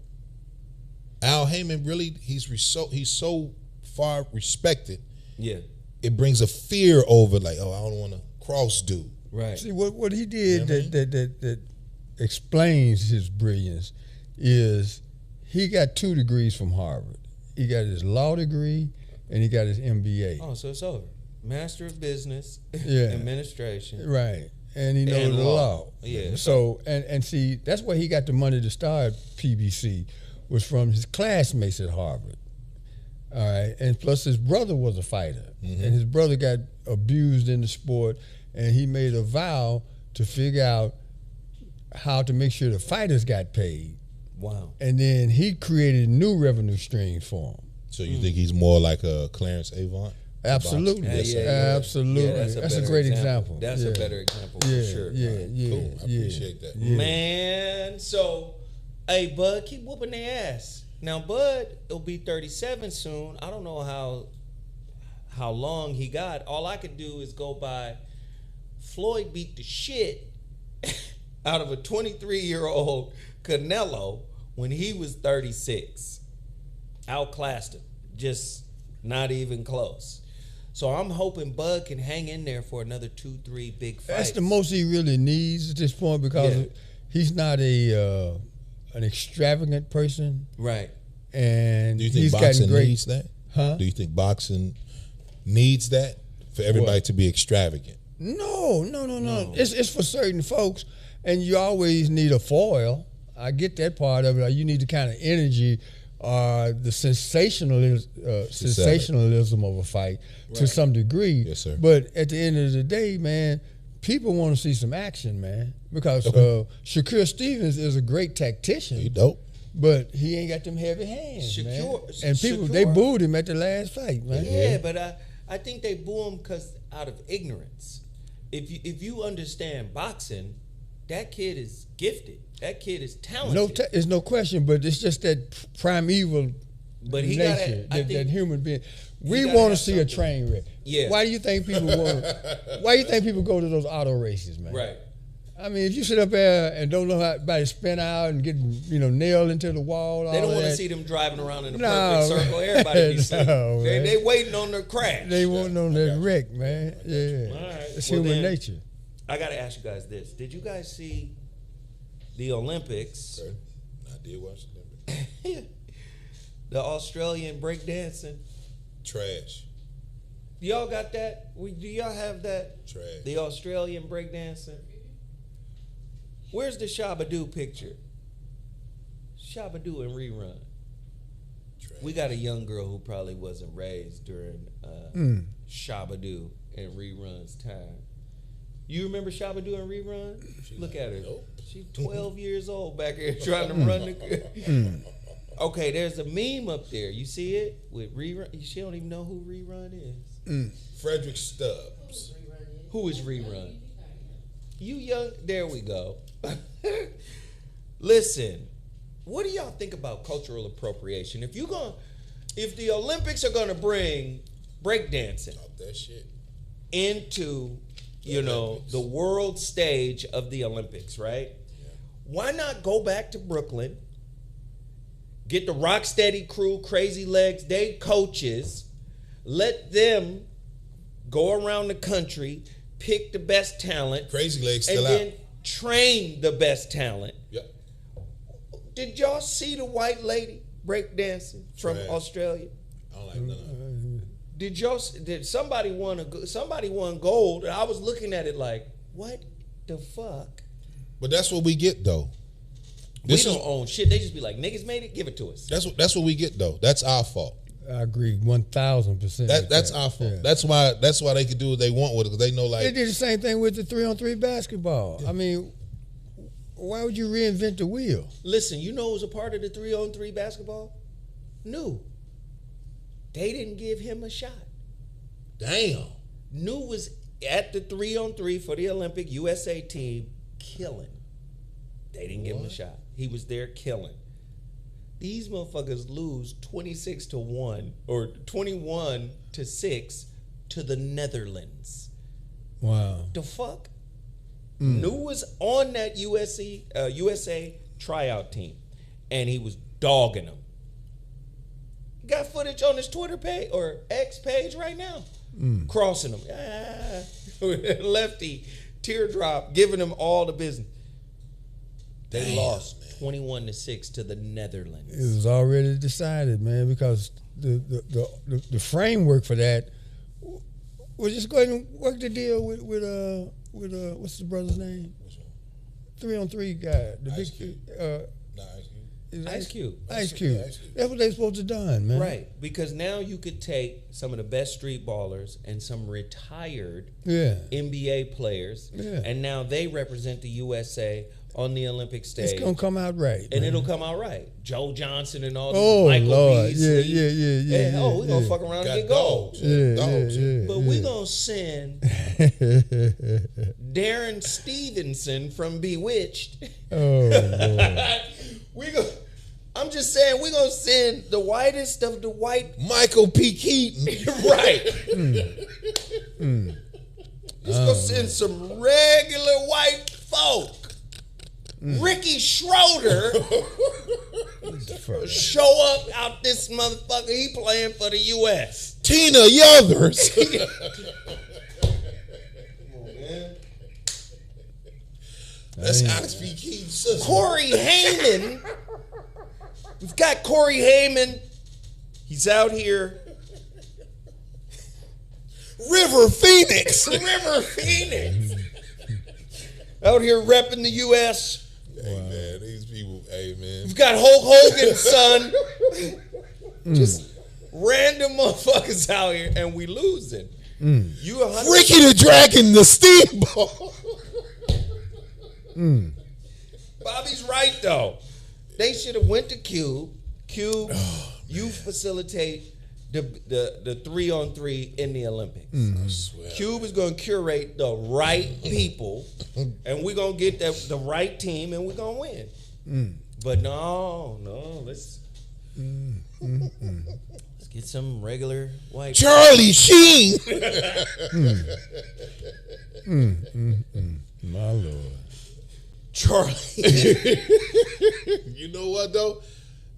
Al Heyman really he's so far respected. Yeah. It brings a fear over like, "Oh, I don't want to cross dude." Right. See what he did You know what I that explains his brilliance is he got 2 degrees from Harvard. He got his law degree and he got his MBA. Oh, so it's over. Master of Business, Yeah. Administration. Right. And he knows And the law. law. Yeah. So and see, that's where he got the money to start PBC was from his classmates at Harvard. All right. And plus his brother was a fighter. And his brother got abused in the sport and he made a vow to figure out how to make sure the fighters got paid. Wow. And then he created new revenue streams for him. So you think he's more like a Clarence Avant? Absolutely. Absolutely. Yeah, that's a better great example. That's Yeah. a better example Yeah, for sure. yeah, yeah, Cool. I yeah, appreciate that. yeah. Man, so, hey, Bud, keep whooping their ass. Now, Bud will be 37 soon. I don't know how long he got. All I can do is go by Floyd beat the shit out of a 23-year-old Canelo when he was 36. Outclassed him. Just not even close. So I'm hoping Bud can hang in there for another 2-3 big fights. That's the most he really needs at this point because Yeah. he's not an extravagant person, Right. and Do you think he's boxing gotten great. needs that? Huh? Do you think boxing needs that for everybody to be extravagant? No. It's for certain folks, and you always need a foil. I get that part of it. You need the kind of energy, the sensationalism of a fight to some degree. Yes, sir. But at the end of the day, man, people want to see some action, man, because Shakur Stevens is a great tactician. He dope. But he ain't got them heavy hands, man. And people, Shakur, they booed him at the last fight, man. Yeah, but I think they boo him because out of ignorance. If you understand boxing, that kid is gifted. That kid is talented. It's no question, but it's just that primeval nature, that human being. We want to see a train wreck. Yeah. Why do you think people want? Why do you think people go to those auto races, man? Right. I mean, if you sit up there and don't know how to spin out and get nailed into the wall, they don't want to see them driving around in a perfect circle. Everybody be safe. They waiting on their crash. They waiting on their wreck, man. Yeah. All right. It's human nature. I got to ask you guys this: did you guys see the Olympics? Okay. I did watch the Olympics. The Australian breakdancing. Trash. Y'all got that? Do y'all have that? Trash. The Australian breakdancing. Where's the Shabba-Doo picture? Shabba-Doo in rerun. Trash. We got a young girl who probably wasn't raised during Shabba-Doo and reruns time. You remember Shabba-Doo and rerun? Look at her. Nope. She's 12 years old back here trying to run the. Okay, there's a meme up there. You see it with rerun? She don't even know who rerun is. Frederick Stubbs. Who is rerun? You young? There we go. Listen, what do y'all think about cultural appropriation? If the Olympics are gonna bring breakdancing Talk that shit. into the world stage of the Olympics, right? Yeah. Why not go back to Brooklyn, get the Rocksteady crew, Crazy Legs, they coaches, let them go around the country, pick the best talent, Crazy Legs and still out. then train the best talent. Yep. Did y'all see the white lady breakdancing from Trash. Australia? I don't like none of it. Did somebody won gold? And I was looking at it like, what the fuck? But that's what we get though. We don't own shit. They just be like, niggas made it, give it to us. That's what we get though. That's our fault. I agree 1,000%. That's our fault. Yeah. That's why they can do what they want with it, because they know like They did the same thing with the 3-on-3 basketball. I mean, why would you reinvent the wheel? Listen, you know who was a part of the 3-on-3 basketball? New. They didn't give him a shot. damn. New was at the 3-on-3 for the Olympic USA team killing. They didn't give him a shot. He was there killing. These motherfuckers lose 26-1 or 21-6 to the Netherlands. Wow. The fuck? New was on that USA tryout team, and he was dogging them. Got footage on his Twitter page or X page right now, crossing them. Lefty, teardrop, giving them all the business. They Damn, lost man. 21-6 to the Netherlands. It was already decided, man, because the framework for that was just go ahead and work the deal with what's the brother's name? 3-on-3 guy, the Ice big Cube. Nah, Ice Cube. Ice Cube. Ice Cube. That's what they supposed to done, man. Right, because now you could take some of the best street ballers and some retired Yeah. NBA players, Yeah. and now they represent the USA on the Olympic stage. It's gonna come out right, and man. it'll come out right. Joe Johnson and all these Oh Michael Lord, Beasley. yeah. Oh, we're gonna fuck around Got and get gold. dogs. Yeah, Dogs. yeah. But we're gonna send Darren Stevenson from Bewitched. Oh Lord. I'm just saying, we're gonna send the whitest of the white. Michael P. Keaton. Right. Just gonna send some regular white folk. Ricky Schroeder show up out this motherfucker. He playing for the U.S. Tina Yothers. Come on, man. That's Alex P. Keaton's sister. Corey Heyman. We've got Corey Heyman. He's out here. River Phoenix. River Phoenix. Out here repping the U.S. Hey man, these people. Hey man. We've got Hulk Hogan's son. Just random motherfuckers out here, and we losing. You 100%. Ricky the Dragon, the Steamboat. Bobby's right though. They should have went to Cube. Cube, you facilitate the 3-on-3 in the Olympics. I swear. Cube is going to curate the right people, and we're going to get the right team, and we're going to win. But no, let's get some regular white. Charlie Sheen. My Lord. Charlie. You know what though?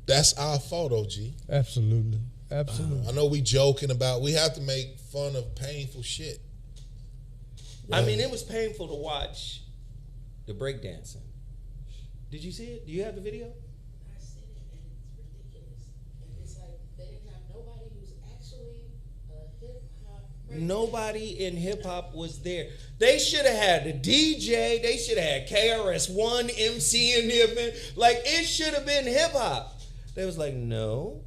That's our photo, G. Absolutely. I know we joking about. We have to make fun of painful shit. I mean, it was painful to watch the breakdancing. Did you see it? Do you have the video? I seen it, and it's ridiculous. And it's like they didn't have nobody who's actually a hip hop. Nobody in hip hop was there. They should have had the DJ. They should have had KRS-One MC in the event. Like, it should have been hip hop. They was like, no.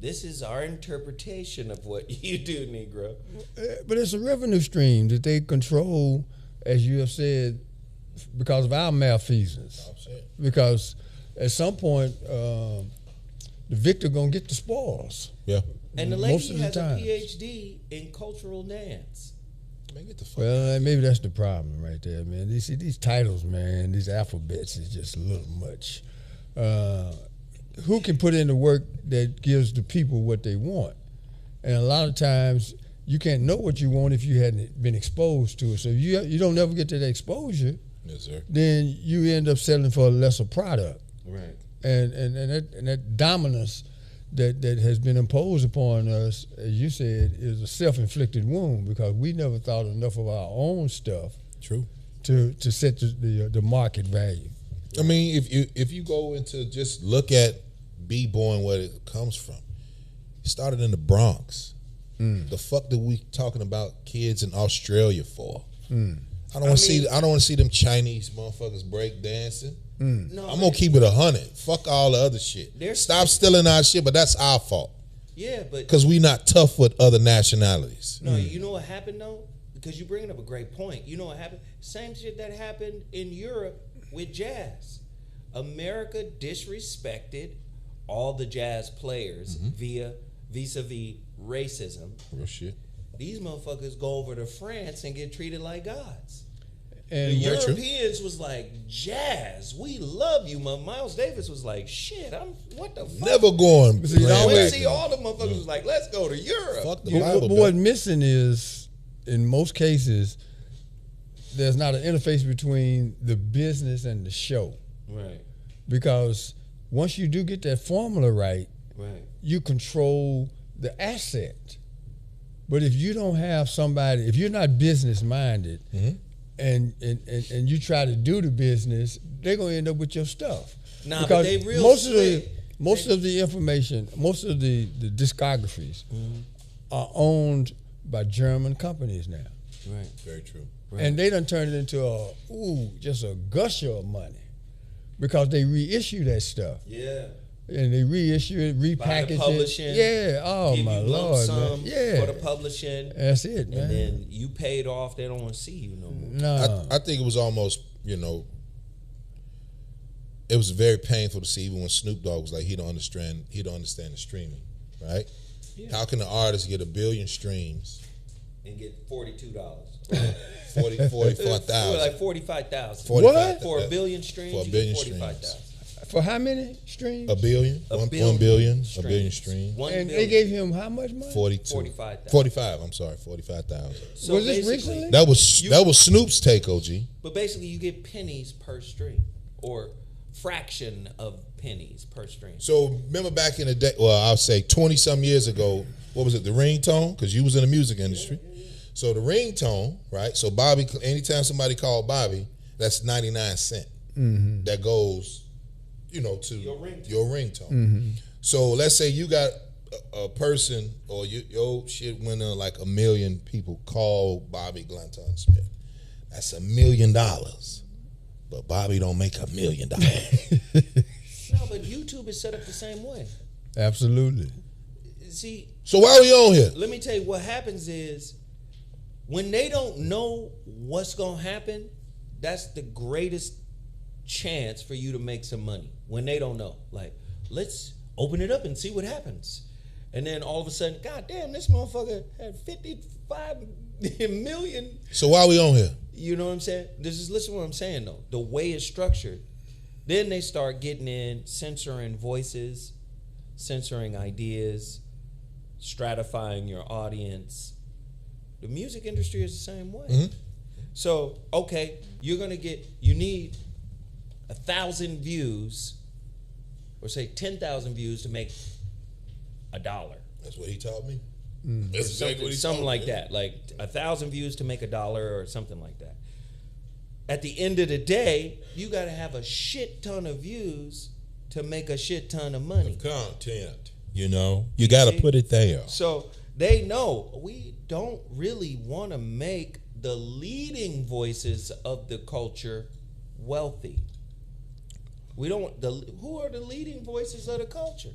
This is our interpretation of what you do, Negro. But it's a revenue stream that they control, as you have said, because of our malfeasance. Because at some point, the victor gonna get the spoils. Yeah. And the Most lady of the has a time. PhD in cultural dance. Man, get the fuck. Well, maybe that's the problem right there, man. These titles, man, these alphabets is just a little much. Who can put in the work that gives the people what they want? And a lot of times you can't know what you want if you hadn't been exposed to it. So if you don't never get to that exposure, Yes, sir. then you end up selling for a lesser product. Right. And that dominance that has been imposed upon us, as you said, is a self-inflicted wound because we never thought enough of our own stuff True. to set the market value. I mean, if you go into just look at b-boying, where it comes from, it started in the Bronx. The fuck did we talking about kids in Australia for? I don't want to see them Chinese motherfuckers break dancing. No, I'm gonna keep it 100. Fuck all the other shit. Stop stealing our shit, but that's our fault yeah, but because we not tough with other nationalities. no, you know what happened though? Because you bringing up a great point. You know what happened? Same shit that happened in Europe with jazz. America disrespected all the jazz players vis-a-vis racism. Real shit. These motherfuckers go over to France and get treated like gods. And The Very true. Europeans was like, jazz, we love you, man. Miles Davis was like, shit, what the fuck? Never going. See, playing always- like See, that. all the motherfuckers was like, let's go to Europe. Fuck the But Bible. what's missing is, in most cases, there's not an interface between the business and the show. Right, Because once you do get that formula right, right. you control the asset. But if you don't have somebody, if you're not business minded, and you try to do the business, they're gonna end up with your stuff. Nah, Because but they real most of the information, most of the discographies are owned by German companies now. Right. Very true. Right. And they done turned it into just a gusher of money because they reissue that stuff. Yeah. And they reissue it, Buy the repackage it. publishing. Yeah, oh Give my you lump Lord, sum man. Yeah. for the publishing. That's it, man. And then you paid off, they don't want to see you no more. No. I think it was almost, it was very painful to see even when Snoop Dogg was like, he don't understand the streaming, right? Yeah. How can an artist get 1 billion streams, And get $42. 44,000? Like 45,000. What? For a billion streams, For a you billion get 45,000. For how many streams? A billion? A 1 billion billion? A streams. billion streams? 1 And billion. they gave him how much money? 42. 45,000. 45, I'm sorry, 45,000. So Was this basically- recently? That was Snoop's take, OG. But basically, you get pennies per stream, or fraction of pennies per stream. So remember back in the day, well, I'll say 20-some years ago, what was it, the ringtone? Because you was in the music industry. So the ringtone, right? So Bobby, anytime somebody called Bobby, that's 99 cents. That goes, to your ringtone. So let's say you got a person, or your shit went on like 1 million people call Bobby Glanton Smith. That's $1 million. But Bobby don't make $1 million. No, but YouTube is set up the same way. Absolutely. See, So why are we on here? let me tell you what happens is when they don't know what's going to happen, that's the greatest chance for you to make some money when they don't know. Like, let's open it up and see what happens. And then all of a sudden, God damn, this motherfucker had 55 million. So why we on here? You know what I'm saying? Listen to what I'm saying though. The way it's structured. Then they start getting in, censoring voices, censoring ideas, stratifying your audience. The music industry is the same way. Mm-hmm. So, okay, you need 1,000 views, or say 10,000 views to make $1. That's what he taught me. Something, That's exactly what he something taught like me. that, like 1,000 views to make $1 or something like that. At the end of the day, you got to have a shit ton of views to make a shit ton of money. Content. You know, you got to put it there. So they know we don't really want to make the leading voices of the culture wealthy. We don't. Who are the leading voices of the culture?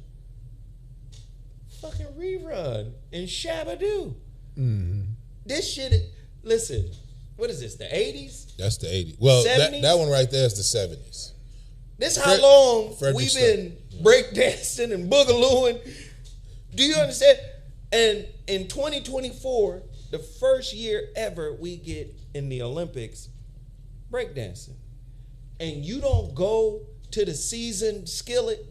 Fucking Rerun and Shabba-Doo. Mm-hmm. This shit. Listen, what is this? The 80s? That's the 80s. Well, 70s? that one right there is the 70s. This how long Frederick we've Stone. been breakdancing and boogalooing. Do you understand? And in 2024, the first year ever we get in the Olympics breakdancing. And you don't go to the seasoned skillet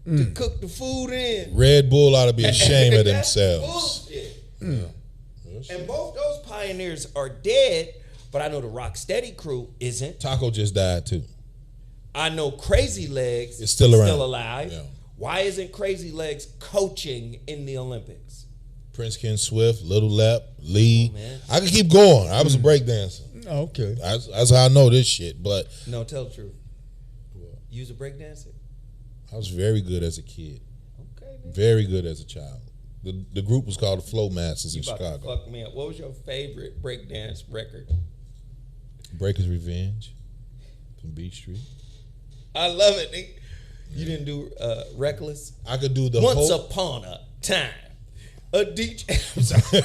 to cook the food in. Red Bull ought to be ashamed of That's themselves. bullshit. Yeah. And both those pioneers are dead, but I know the Rocksteady crew isn't. Taco just died too. I know Crazy Legs It's still around. still alive. Yeah. Why isn't Crazy Legs coaching in the Olympics? Prince Ken Swift, Little Lep, Lee. Oh, man. I could keep going. I was a breakdancer. Okay. That's how I know this shit. But No, tell the truth. You was a breakdancer? I was very good as a kid. Okay, man. Very good as a child. The group was called the Flow Masters in You about Chicago. to fuck me up. What was your favorite breakdance record? Breaker's Revenge from Beach Street. I love it, nigga. You didn't do Reckless? I could do the Once whole. upon a time, a DJ. I'm sorry.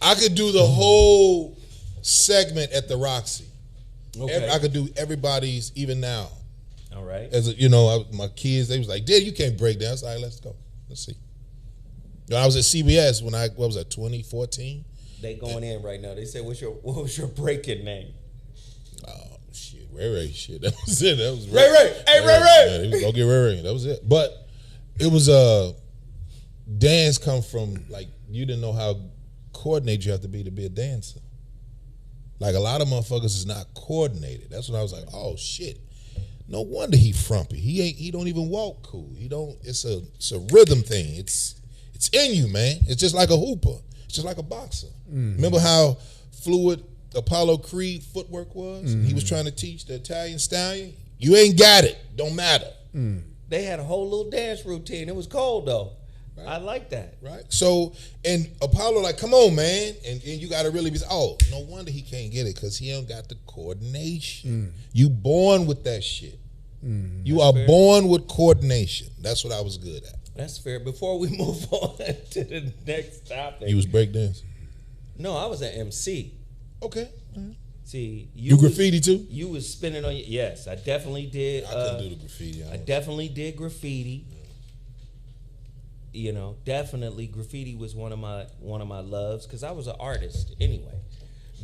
I could do the whole segment at the Roxy. Okay. I could do everybody's even now. All right. As my kids, they was like, "Dad, you can't break dance." All right, let's go. Let's see. I was at CBS when what was that, 2014? They going in right now. They said, what was your breaking name? Oh shit, Ray shit. That was it. That was Ray. Hey, Ray. Yeah, he was go get Ray. That was it. But it was dance come from like you didn't know how coordinated you have to be a dancer. Like a lot of motherfuckers is not coordinated. That's when I was like, oh shit. No wonder he frumpy. He don't even walk cool. He don't. It's a rhythm thing. It's in you, man. It's just like a hooper. It's just like a boxer. Remember how fluid Apollo Creed footwork was? He was trying to teach the Italian stallion. You ain't got it. Don't matter. They had a whole little dance routine. It was cold though. Right. I like that. Right. So and Apollo like, come on, man, and you got to really be. Oh, no wonder he can't get it because he ain't got the coordination. You born with that shit. You are born with coordination. That's what I was good at. That's fair. Before we move on to the next topic. You was breakdancing. No, I was an MC. Okay. See, You graffiti too? You was spinning on your. Yes, I definitely did. I couldn't do the graffiti. I definitely did graffiti. You know, definitely graffiti was one of my loves because I was an artist anyway.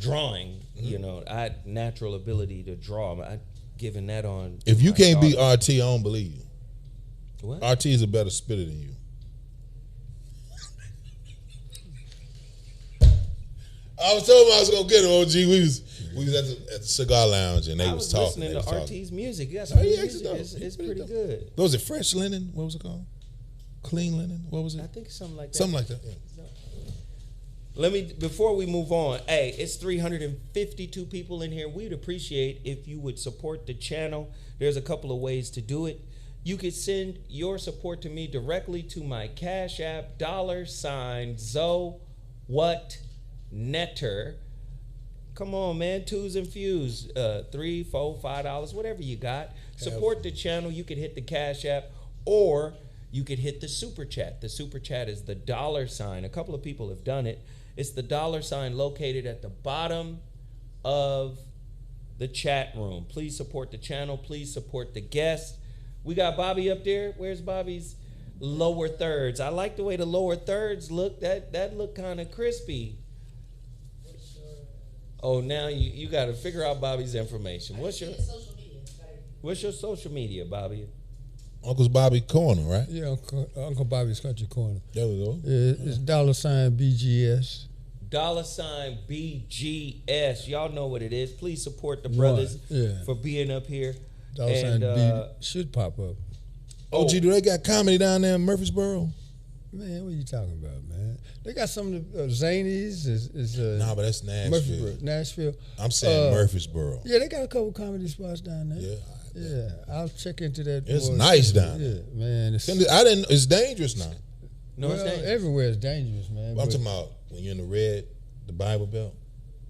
Drawing, you know, I had natural ability to draw. I given that on. If you my can't beat daughter. RT, I don't believe you. What? RT is a better spitter than you. I was told him I was gonna get him. OG, we was at the cigar lounge and they I was was talking. listening They was to talking. RT's music. Yes, Oh, yeah, music it's dope. it's Pretty pretty dope. good. What was it? Fresh linen? What was it called? Clean linen? What was I it? think something like that. Something like that. Yeah. Let me, before we move on, hey, it's 352 people in here. We'd appreciate if you would support the channel. There's a couple of ways to do it. You could send your support to me directly to my Cash App, $ZoWhatNetter. Come on, man, twos and fews, $3, $4, $5, whatever you got. Support the channel. You could hit the Cash App, or you could hit the Super Chat. The Super Chat is the $. A couple of people have done it. It's the $sign located at the bottom of the chat room. Please support the channel. Please support the guests. We got Bobby up there. Where's Bobby's lower thirds? I like the way the lower thirds look. That look kind of crispy. Oh, now you got to figure out Bobby's information. What's your social media, Bobby? Uncle's Bobby Corner, right? Yeah, Uncle Bobby's Country Corner. There we go. It's $BGS. $BGS. Y'all know what it is. Please support the brothers for being up here. $B should pop up. OG, do they got comedy down there in Murfreesboro? Man, what are you talking about, man? They got some of the Zanies. Nah, but that's Nashville. Nashville. I'm saying Murfreesboro. Yeah, they got a couple comedy spots down there. Yeah. Yeah, I'll check into that. It's nice down there. Yeah, man. It's dangerous now. No, it's dangerous. Everywhere is dangerous, man. I'm talking about when you're in the red, the Bible Belt.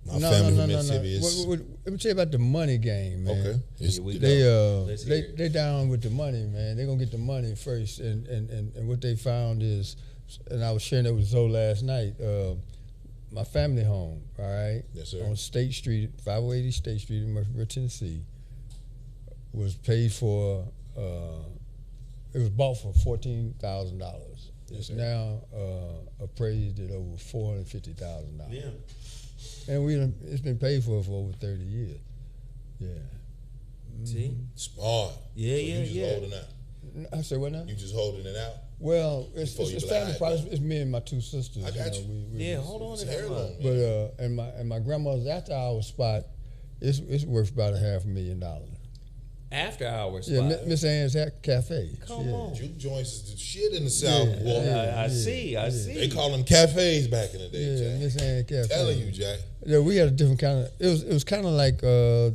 My No. family from Mississippi is. Let me tell you about the money game, man. Okay. They down with the money, man. They're gonna get the money first, and what they found is, and I was sharing that with Zoe last night. My family home, all right, Yes, sir. on State Street, 580 State Street in Murfreesboro, Tennessee, was paid for. It was bought for $14,000. It's now appraised at over $450,000. Yeah. And it's been paid for over 30 years. Yeah. See? Smart. Yeah, So you just yeah. holding out. I said what now? You just holding it out. Well, it's Before you family blind, project. It's me and my two sisters. I got you. Yeah, hold on It's to that. heirloom, Mug. man. But and my grandmother's after hour spot, it's worth about $500,000. After hours. Yeah, spot. Miss Ann's Cafe. Come yeah. on. Juke joints is the shit in the South. boy. I see. They call them cafes back in the day, Yeah, Jack. Miss Ann's Cafe. Telling you, Jack. Yeah, we had a different kind of. It was kind of like the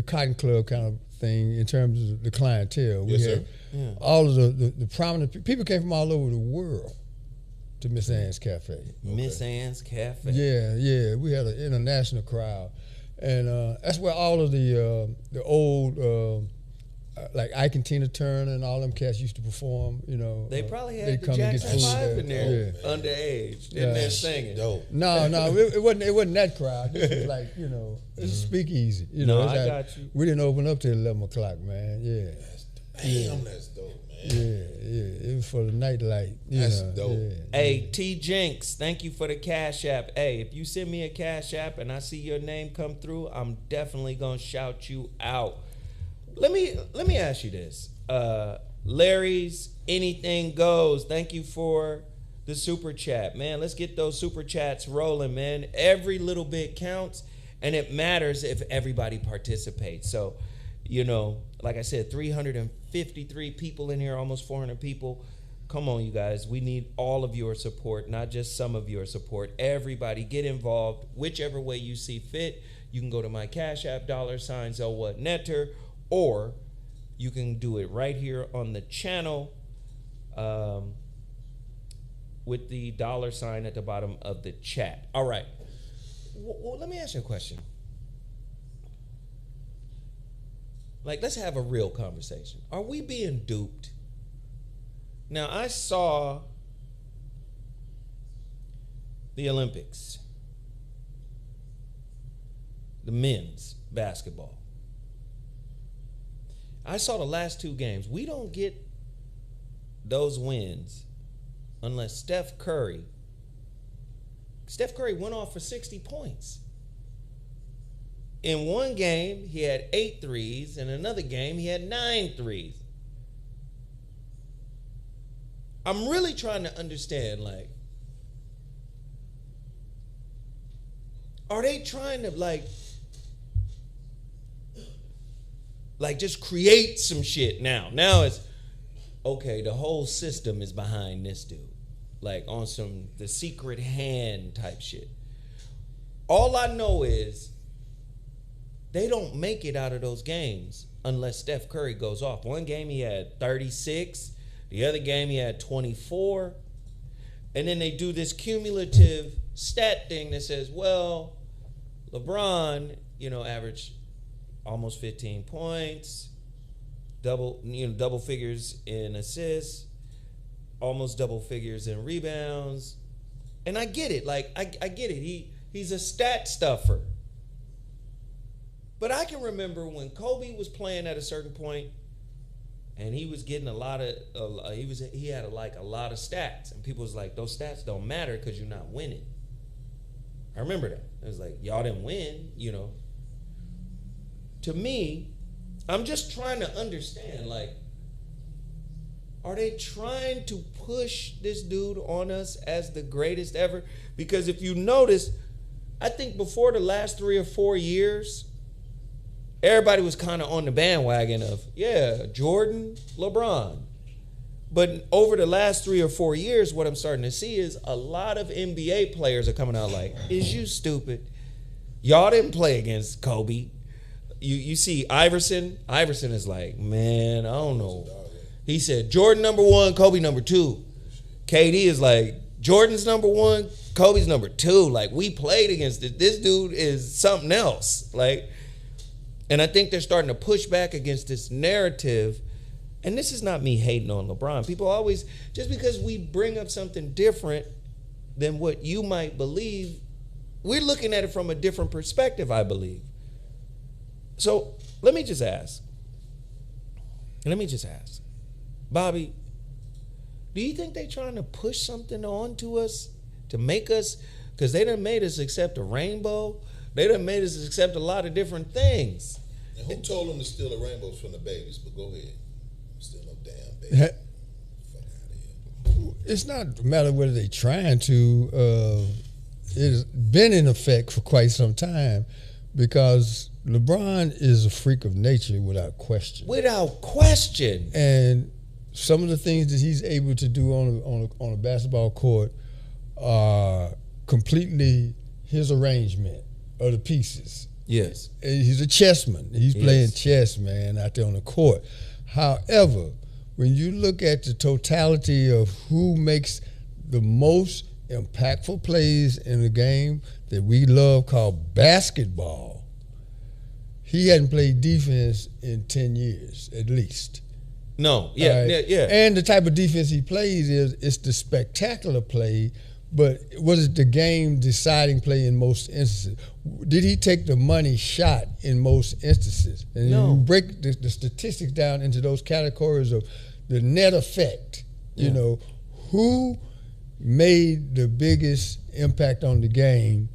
Cotton Club kind of thing in terms of the clientele. We Yes, had sir. all of the prominent people came from all over the world to Miss Ann's Cafe. Miss Ann's Cafe. Yeah, we had an international crowd, and that's where all of the old like Ike and Tina Turner and all them cats used to perform. You know, They probably they'd had the come and get Jackson food 5 in there, Yeah. underage, Yeah. and they're singing. Dope. No, it wasn't that crowd. This was like, you know, it's a speakeasy. You No, know, it's I like- got you. We didn't open up till 11 o'clock, man. Yeah, Damn, that's dope, man. yeah. It was for the nightlight. That's know, dope. Yeah. Hey, T Jinx, thank you for the Cash App. Hey, if you send me a Cash App and I see your name come through, I'm definitely gonna shout you out. Let me ask you this. Larry's Anything Goes. Thank you for the super chat, man. Let's get those super chats rolling, man. Every little bit counts, and it matters if everybody participates. So, you know, like I said, 353 people in here, almost 400 people. Come on, you guys. We need all of your support, not just some of your support. Everybody get involved, whichever way you see fit. You can go to my Cash App, $, or you can do it right here on the channel with the $ at the bottom of the chat. All right. Well, let me ask you a question. Like, let's have a real conversation. Are we being duped? Now, I saw the Olympics, the men's basketball. I saw the last two games. We don't get those wins unless Steph Curry went off for 60 points. In one game, he had 8 threes. In another game, he had 9 threes. I'm really trying to understand, like, are they trying to, like just create some shit now? Now it's, okay, the whole system is behind this dude. Like, on some, the secret hand type shit. All I know is they don't make it out of those games unless Steph Curry goes off. One game he had 36. The other game he had 24. And then they do this cumulative stat thing that says, well, LeBron, averaged almost 15 points, double figures in assists, almost double figures in rebounds. And I get it. Like, I get it. He's a stat stuffer. But I can remember when Kobe was playing at a certain point, and he was getting a lot of he had a lot of stats, and people was like, those stats don't matter because you're not winning. I remember that. It was like, y'all didn't win, you know. To me, I'm just trying to understand, like, are they trying to push this dude on us as the greatest ever? Because if you notice, I think before the last 3 or 4 years, everybody was kind of on the bandwagon of, yeah, Jordan, LeBron. But over the last 3 or 4 years, what I'm starting to see is a lot of NBA players are coming out like, is you stupid? Y'all didn't play against Kobe. You see Iverson. Iverson is like, man, I don't know. He said, Jordan number 1, Kobe number 2. KD is like, Jordan's number 1, Kobe's number 2. Like, we played against it. This dude is something else. Like, and I think they're starting to push back against this narrative. And this is not me hating on LeBron. People always, just because we bring up something different than what you might believe, we're looking at it from a different perspective, I believe. So let me just ask, Bobby, do you think they're trying to push something on to us to make us, because they done made us accept a rainbow, they done made us accept a lot of different things. And who told them to steal the rainbows from the babies? But go ahead. Still no damn baby. Fuck out of here. It's not a matter of whether they're trying to. It's been in effect for quite some time because LeBron is a freak of nature without question. Without question. And some of the things that he's able to do on a basketball court are completely his arrangement of the pieces. Yes. And he's a chessman. He's playing chess, man, out there on the court. However, when you look at the totality of who makes the most impactful plays in the game that we love called basketball, he hadn't played defense in 10 years at least. No, yeah, right? yeah. And the type of defense he plays it's the spectacular play, but was it the game deciding play in most instances? Did he take the money shot in most instances? And you break the statistics down into those categories of the net effect, you know, who made the biggest impact on the game?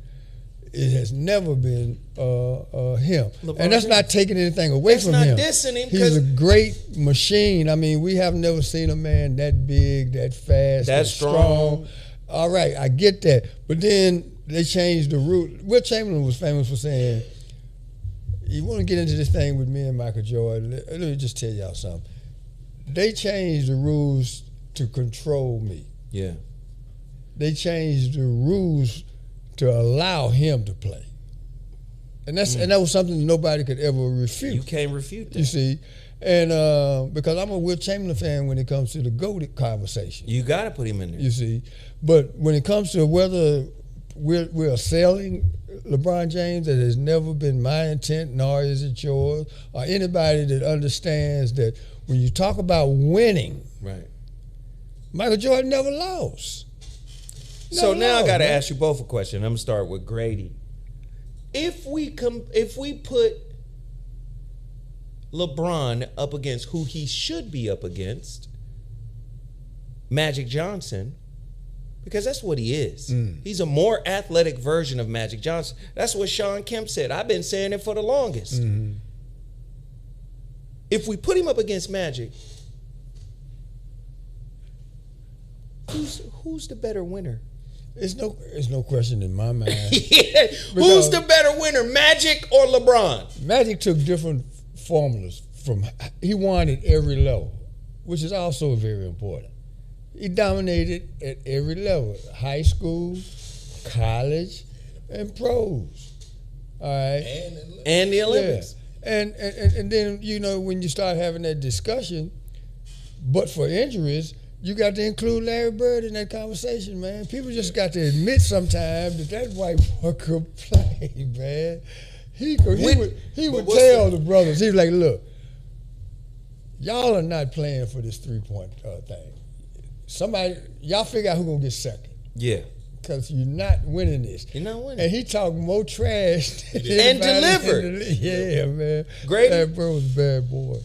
It has never been him. LeBron and that's not taking anything away from him. That's not dissing him. He's a great machine. I mean, we have never seen a man that big, that fast, that strong. All right, I get that. But then they changed the rule. Will Chamberlain was famous for saying, you want to get into this thing with me and Michael Jordan, let me just tell y'all something. They changed the rules to control me. Yeah. They changed the rules to allow him to play. And that was something nobody could ever refute. You can't refute that. You see? And because I'm a Will Chamberlain fan when it comes to the GOAT conversation. You got to put him in there. You see? But when it comes to whether we're selling LeBron James, that has never been my intent, nor is it yours, or anybody that understands that when you talk about winning, right? Michael Jordan never lost. So now I got to ask you both a question. I'm going to start with Grady. If we put LeBron up against who he should be up against, Magic Johnson, because that's what he is. He's a more athletic version of Magic Johnson. That's what Sean Kemp said. I've been saying it for the longest. If we put him up against Magic, who's the better winner? It's no question in my mind. Who's the better winner, Magic or LeBron? Magic took different formulas he won at every level, which is also very important. He dominated at every level, high school, college, and pros. All right. And the Olympics. Yeah. And then, you know, when you start having that discussion, but for injuries, you got to include Larry Bird in that conversation, man. People just got to admit sometimes that white boy could play, man. He would tell the brothers, he was like, look, y'all are not playing for this 3-point thing. Y'all figure out who's going to get second. Yeah. because you're not winning this. You're not winning. And he talked more trash than And anybody delivered. in the league. Yeah, man. Grady? That bro was a bad boy.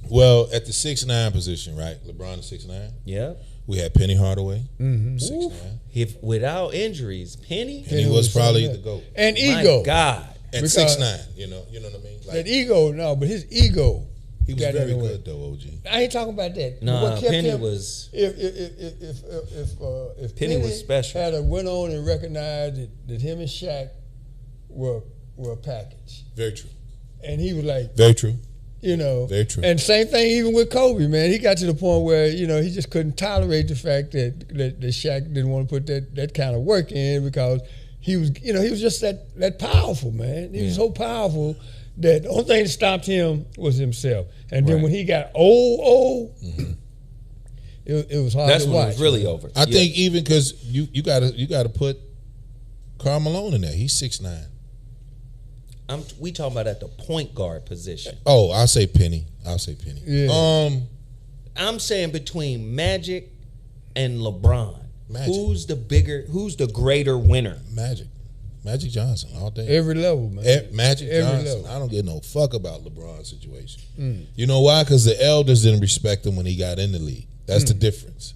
Well, at the 6'9" position, right? LeBron is 6'9". Yeah. We had Penny Hardaway, Mm-hmm. 6'9". If without injuries, Penny. And he was probably the GOAT. And My ego. God. At Because- 6'9", you know what I mean? That ego, no, but his ego. he was got very in the way. good though, OG. I ain't talking about that. Nah, What kept Penny him- was. if Penny was special. had a went on and recognized that him and Shaq were a package, Very true. and he was like, Very true. you know, Very true. And same thing even with Kobe, man. He got to the point where he just couldn't tolerate the fact that Shaq didn't want to put that kind of work in because he was just that powerful, man. He was so powerful that the only thing that stopped him was himself. And then Right. when he got old, it was hard That's to when watch. it was really over. I think even because you gotta put Karl Malone in there. He's 6'9". We talking about at the point guard position. Oh, I'll say Penny. Yeah. I'm saying between Magic and LeBron. Magic. Who's the greater winner? Magic Johnson all day. Every level, man. Magic Every Johnson. level. I don't give no fuck about LeBron's situation. You know why? Because the elders didn't respect him when he got in the league. That's the difference.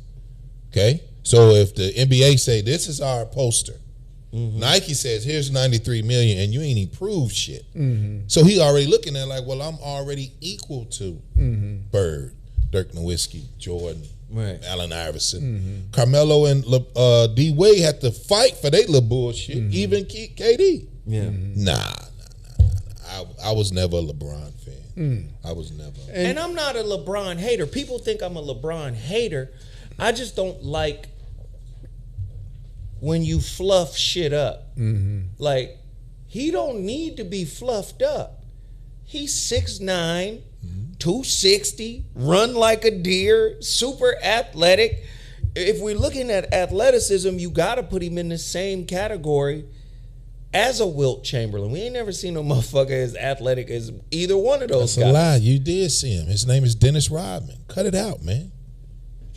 Okay? So if the NBA say, this is our poster, Nike says, here's $93 million, and you ain't even proved shit. So he already looking at like, well, I'm already equal to Bird, Dirk Nowitzki, Jordan, Right. Allen Iverson. Carmelo and D Wade had to fight for their little bullshit. Even KD. Yeah. Nah. I was never a LeBron fan. I was never. And I'm not a LeBron hater. People think I'm a LeBron hater. I just don't like when you fluff shit up. Like, he don't need to be fluffed up. He's 6'9", 260, run like a deer, super athletic. If we're looking at athleticism, you got to put him in the same category as a Wilt Chamberlain. We ain't never seen no motherfucker as athletic as either one of those That's guys. a lie. You did see him. His name is Dennis Rodman. Cut it out, man.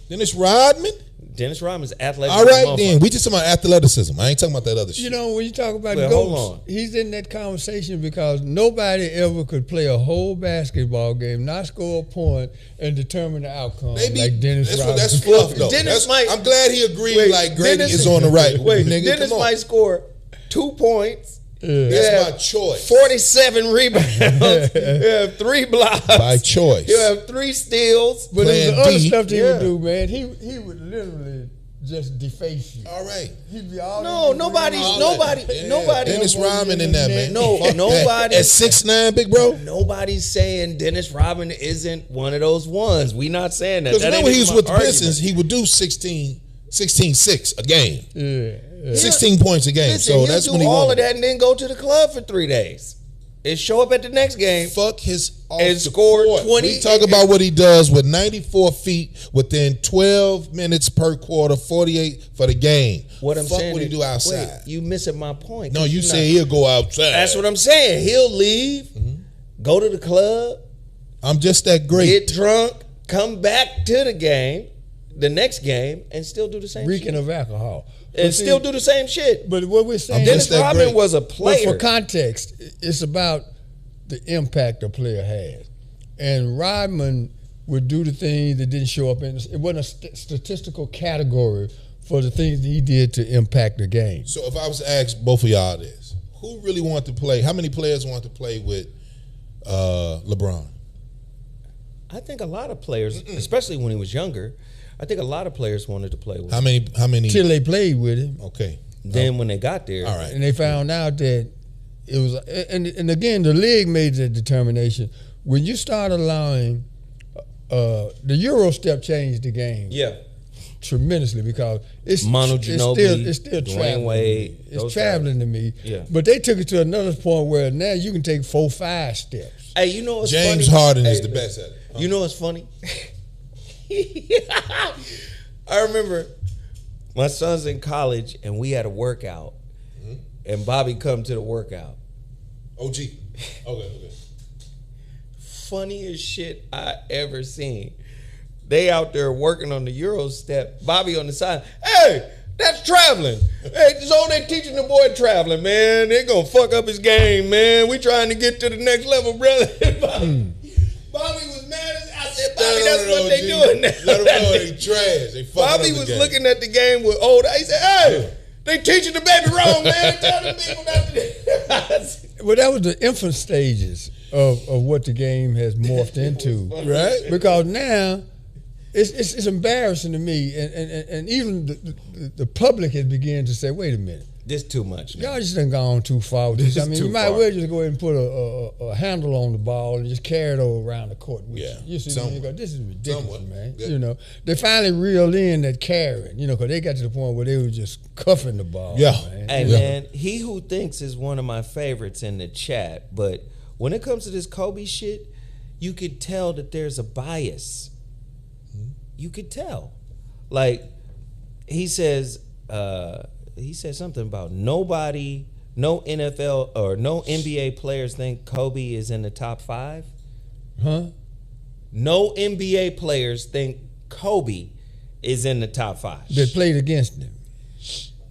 Dennis Rodman? Dennis Rodman's athletic. All right, then. We just talking about athleticism. I ain't talking about that other shit. When you talk about Well, GOATs, hold on. he's in that conversation because nobody ever could play a whole basketball game, not score a point, and determine the outcome like Dennis Rodman. That's fluff, though. Dennis might- I'm glad he agreed Wait, like Grady Dennis- is on the right. Wait, nigga, Dennis come on. might score 2 points. That's Yeah. my choice. 47 rebounds. You have 3 blocks. By choice. You have 3 steals. But there's the Plan other D. stuff that he Yeah. would do, man. He would literally just deface you. All right. He'd be all No, in the nobody's- ring. nobody- Yeah, nobody- Dennis Rodman in that, man. No, Fuck that. nobody- At 6'9", big bro. Nobody's saying Dennis Rodman isn't one of those ones. We not saying that. Because That remember, ain't he was my with the argument. Pistons. He would do 16-6 a game. Yeah. 16 points a game. Listen, So he'll that's do when he all won. of that and then go to the club for 3 days and show up at the next game. Fuck his off And the scored court. 20 We talk about what he does with 94 feet within 12 minutes per quarter, 48 for the game. What I'm Fuck saying what he is- do outside. Wait, you missing my point. No, 'cause you you're say not- he'll go outside. That's what I'm saying. He'll leave, go to the club, I'm just that great. get drunk, come back to the game, the next game, and still do the same Reeking shit. of alcohol. And But see, still do the same shit. But what we're saying, Dennis just that Rodman great. was a but player. for context, it's about the impact a player has. And Rodman would do the things that didn't show up in. It wasn't a statistical category for the things that he did to impact the game. So if I was to ask both of y'all this, who really want to play? How many players want to play with LeBron? I think a lot of players, especially when he was younger, I think a lot of players wanted to play with How him. many? Till they played with him. Okay. Then when they got there, All right. And they found out that it was, and again, the league made that determination. When you start allowing, the Euro step changed the game yeah, tremendously because it's Manu Ginobili, it's still Dwayne traveling. Wade, It's those traveling to me. Yeah. But they took it to another point where now you can take 4-5 steps. Hey, you know what's James funny? Harden is Hey, the best at it. You know what's funny? I remember my son's in college and we had a workout, and Bobby come to the workout. OG. Okay. Funniest shit I ever seen. They out there working on the Euro step. Bobby on the side. Hey, That's traveling. Hey, so they teaching the boy traveling, man. They gonna fuck up his game, man. We trying to get to the next level, brother. Bobby was mad as I said, Bobby, that's what they doing now. Let them know they trash. They fucking Bobby was looking at the game with old. He said, "Hey, they teaching the baby wrong, man. They telling people not to do." Well, that was the infant stages of what the game has morphed into, right? Because now it's embarrassing to me, and even the public has begun to say, "Wait a minute, This too much. y'all just done gone too far with this. I mean, you might far. well just go ahead and put a handle on the ball and just carry it over around the court with Yeah, you. You see, somewhat. you go, this is ridiculous, Somewhat. man. Yeah. You know, they finally reeled in that carrying, you know, because they got to the point where they were just cuffing the ball. Yeah. man. Hey, Yeah. man, he who thinks is one of my favorites in the chat, but when it comes to this Kobe shit, you could tell that there's a bias. You could tell. Like, he said something about no NFL or no NBA players think Kobe is in the top 5. Huh? No NBA players think Kobe is in the top 5. They played against them.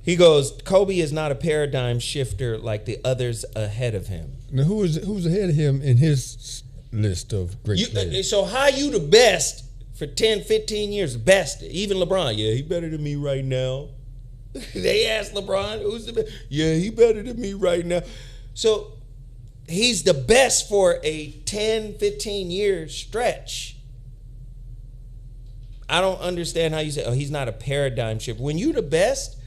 He goes, Kobe is not a paradigm shifter like the others ahead of him. Now, who's ahead of him in his list of great players? So how you the best for 10, 15 years? Best. Even LeBron. Yeah, he better than me right now. They asked LeBron, who's the best? Yeah, he better than me right now. So he's the best for a 10, 15 year stretch. I don't understand how you say, oh, he's not a paradigm shift. When you the best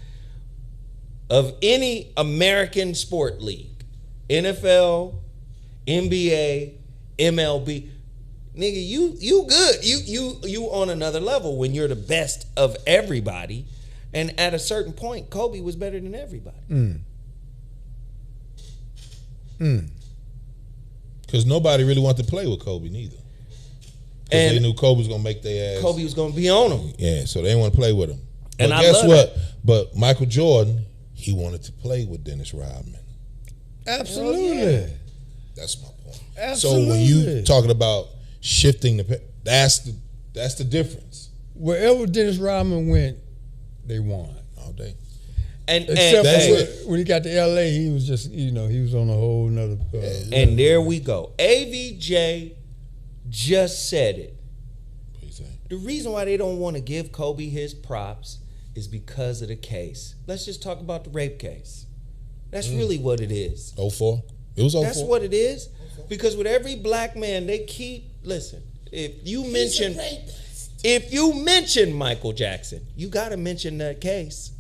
of any American sport league, NFL, NBA, MLB, nigga, you good. You on another level when you're the best of everybody. And at a certain point, Kobe was better than everybody. Because nobody really wanted to play with Kobe neither. Because they knew Kobe was going to make their ass. Kobe was going to be on him. Yeah, so they didn't want to play with him. But And I guess love what? But Michael Jordan, he wanted to play with Dennis Rodman. Absolutely. That's my point. Absolutely. So when you talking about shifting that's the difference. Wherever Dennis Rodman went, they won. All day. Except That's for it. when he got to LA, he was just, he was on a whole nother. And there we go. AVJ just said it. What you say? The reason why they don't want to give Kobe his props is because of the case. Let's just talk about the rape case. That's really what it is. 04? It was 04. That's what it is. Because with every black man, they keep, listen, if you mention Michael Jackson, you got to mention that case.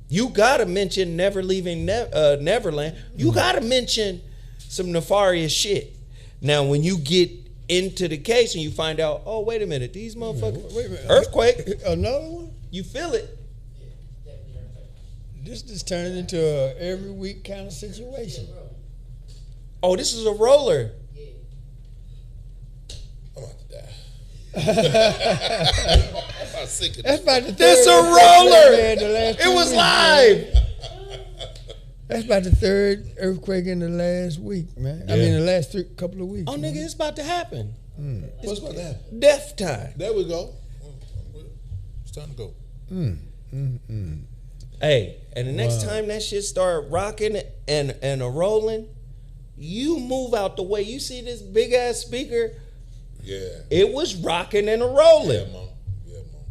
You got to mention Never Leaving Neverland. You got to mention some nefarious shit. Now, when you get into the case and you find out, oh, wait a minute, these motherfuckers, Wait a minute. earthquake, Another one? you feel it. This just turned into a every week kind of situation. Oh, this is a roller. I'm about to die. I'm about sick of That's this. about the This third a roller. earthquake in the last It 2 was weeks, live. man. That's about the third earthquake in the last week, man. I Yeah. mean, the last couple of weeks. Oh, man. nigga, it's about to happen. What's about to happen? Death time. There we go. It's time to go. Hey, and the next time that shit start rocking and a rolling, you move out the way. You see this big ass speaker? Yeah. It was rocking and a rolling. Yeah, Mom. Yeah, Mom.